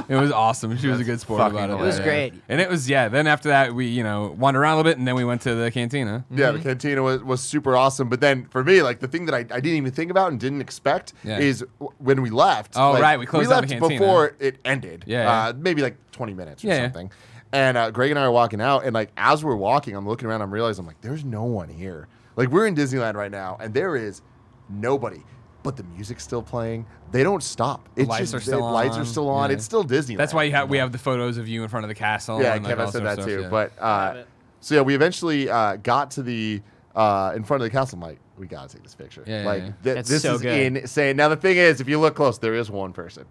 It was awesome. She was a good sport fucking about it. It was Yeah. great. And it was, then after that, we, wandered around a little bit and then we went to the cantina. Yeah, the cantina was super awesome. But then for me, like the thing that I didn't even think about and didn't expect is when we left. Oh, like, right, we closed down left the cantina. before it ended. Yeah. Maybe like 20 minutes or Yeah. something. And Greg and I are walking out, and like as we're walking, I'm looking around, I'm realizing I'm like, there's no one here. Like we're in Disneyland right now, and there is nobody. But the music's still playing. They don't stop. It's lights just, are still lights on. are still on. Yeah. It's still Disneyland. That's why we have the photos of you in front of the castle. Yeah, and, like, Kevin all said sorts that of too. stuff, yeah. But so yeah, we eventually got to the in front of the castle. I'm like, we gotta take this picture. Yeah, like yeah. That's this so is good. insane. Now the thing is, if you look close, there is one person.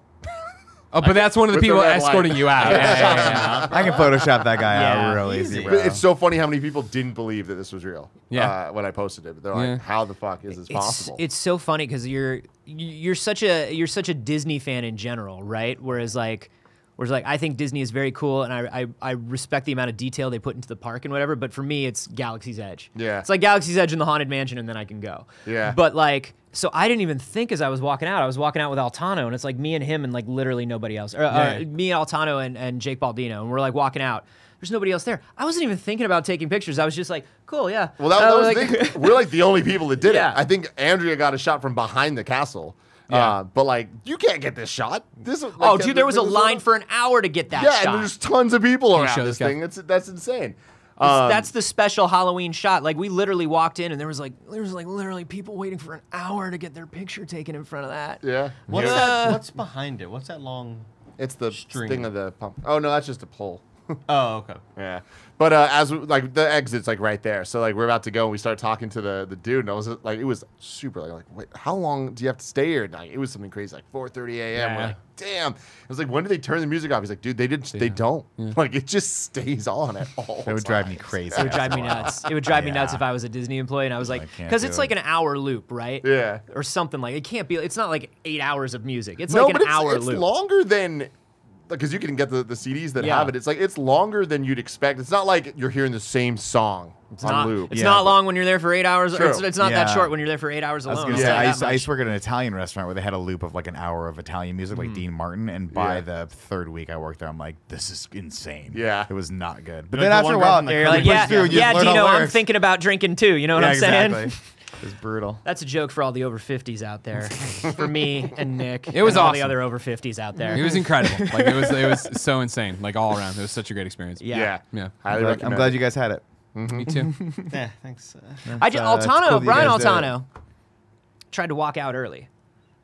Oh, but that's one of the With the people red light. escorting you out. Yeah. I can Photoshop that guy Yeah, out real easy, easy. bro. It's so funny how many people didn't believe that this was real. Yeah. When I posted it, they're Yeah. like, "How the fuck is this possible?" It's so funny because you're such a Disney fan in general, right? Whereas I think Disney is very cool, and I respect the amount of detail they put into the park and whatever. But for me, it's Galaxy's Edge. Yeah. It's like Galaxy's Edge in the Haunted Mansion, and then I can go. Yeah. But like, so I didn't even think as I was walking out. I was walking out with Altano, and it's like me and him and like literally nobody else. Me, Altano, and Jake Baldino, and we're like walking out. There's nobody else there. I wasn't even thinking about taking pictures. I was just like, cool, yeah. well, that was like, the thing. We're like the only people that did Yeah. it. I think Andrea got a shot from behind the castle. But like, you can't get this shot. This. Like, oh, dude, there was a line for an hour to get that Yeah, shot. and there's tons of people around show this this guy? thing. That's insane. That's the special Halloween shot. Like we literally walked in and there was literally people waiting for an hour to get their picture taken in front of that. Yeah. What's that? What's behind it? What's that long? It's the String. thing of the pump. Oh no, that's just a pole. Oh, okay. Yeah. But as like the exit's like right there, so like we're about to go, and we start talking to the dude, and I was like, it was super like wait, how long do you have to stay here? Like it was something crazy, like 4:30 a.m. We're like, damn. I was like, when do they turn the music off? He's like, dude, they don't. Like it just stays on at all. That would drive me crazy. It would drive me nuts. It would drive me nuts Yeah. if I was a Disney employee and I was like, can't because do it's it. like an hour loop, right? Yeah. Or something like it can't be. It's not like 8 hours of music. It's No, like but an hour it's loop. longer than. Because you can get the CDs that Yeah. have it. It's like it's longer than you'd expect. It's not like you're hearing the same song on Not- loop. It's Yeah, not but- long when you're there for 8 hours. True. It's not that Yeah. short when you're there for 8 hours I was alone. gonna It's say, not I that used, I much. used to work at an Italian restaurant where they had a loop of like an hour of Italian music, like Dean Martin. And by Yeah. the third week I worked there, I'm like, this is insane. Yeah. It was not good. But Like then the after one a while, person that You're comes like, you yeah, push through and you yeah, learn all Dino, the I'm lyrics. thinking about drinking too. You know what Yeah, I'm saying? exactly. It was brutal. That's a joke for all the over 50s out there. For me and Nick. It was and all the awesome. other over 50s out there. It was incredible. Like it was so insane. Like all around. It was such a great experience. Yeah. Yeah. Highly I'm recommend. glad you guys had it. Me too. Yeah, thanks. I just, it's Altano, cool that you Brian guys did it. Altano, tried to walk out early,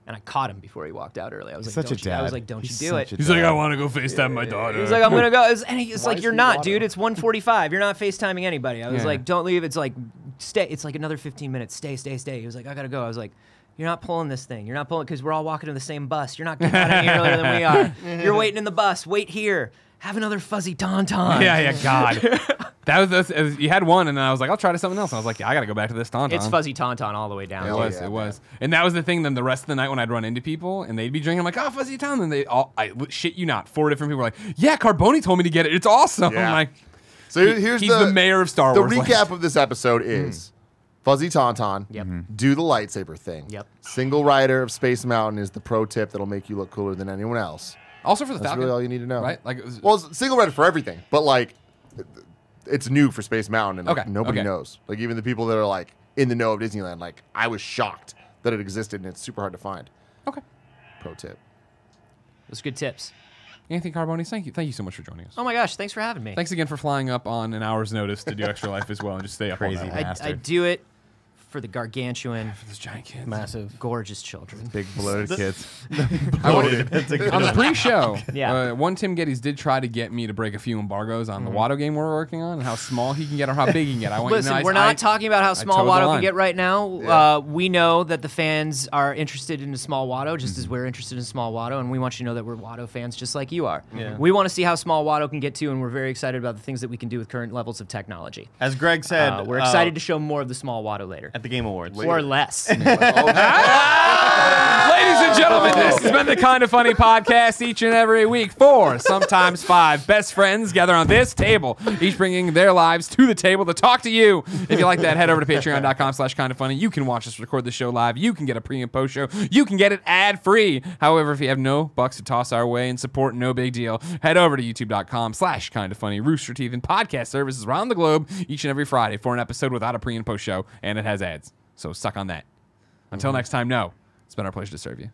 and I caught him before he walked out early. I was like, Such a don't you, I was dad. like, don't He's you do it? such a He's like, dad. I want to go FaceTime my daughter. He's like, I'm gonna go. And he's like, is you're he not, water? dude. It's 1:45. You're not FaceTiming anybody. I was Yeah. like, don't leave. It's like, stay. It's like another 15 minutes. Stay. He was like, I gotta go. I was like, you're not pulling this thing. You're not pulling because we're all walking to the same bus. You're not getting out any earlier than we are. You're waiting in the bus. Wait here. Have another fuzzy tauntaun. Yeah, God. That was you had one, and then I was like, I'll try to something else. And I was like, yeah, I got to go back to this tauntaun. It's fuzzy tauntaun all the way down. It Hell was, yeah, it was. And that was the thing. Then the rest of the night when I'd run into people and they'd be drinking, I'm like, oh, fuzzy tauntaun. And they all, shit you not, 4 different people were like, yeah, Carboni told me to get it. It's awesome. Yeah. I'm like, So here's he's the mayor of Star The Wars. Like- recap of this episode is Fuzzy Tauntaun. Yep. Do the lightsaber thing. Yep. Single rider of Space Mountain is the pro tip that'll make you look cooler than anyone else. Also for the That's Falcon. really all you need to know. Right? Like it was, Well, it's single rider for everything, but like it's new for Space Mountain, and like, Okay, nobody okay. knows. Like even the people that are like in the know of Disneyland, like I was shocked that it existed, and it's super hard to find. okay. Pro tip. Those good tips. Anthony Carboni, thank you so much for joining us. Oh my gosh, thanks for having me. Thanks again for flying up on an hour's notice to do Extra Life as well and just stay up Crazy, all night. man. I bastard. do it for the gargantuan, For those giant kids. Massive. gorgeous children. Big bloated kids. I wanted, on the pre-show, Yeah. one Tim Gettys did try to get me to break a few embargoes on the Watto game we're working on and how small he can get or how big he can get. I want Listen, you to know, we're not talking about how small towed the Watto line. can get right now. We know that the fans are interested in a small Watto, just as we're interested in small Watto, and we want you to know that we're Watto fans just like you are. Yeah. We want to see how small Watto can get to, and we're very excited about the things that we can do with current levels of technology. As Greg said, We're excited to show more of the small Watto later. at the Game Awards. Or less. Ladies and gentlemen, this has been the Kind of Funny podcast each and every week. 4, sometimes 5 best friends gather on this table, each bringing their lives to the table to talk to you. If you like that, head over to patreon.com/kindoffunny. You can watch us record the show live. You can get a pre and post show. You can get it ad-free. However, if you have no bucks to toss our way and support, no big deal. Head over to youtube.com/kindoffunny. Rooster Teeth and podcast services around the globe each and every Friday for an episode without a pre and post show, and it has ads. So suck on that. Until next time, no. It's been our pleasure to serve you.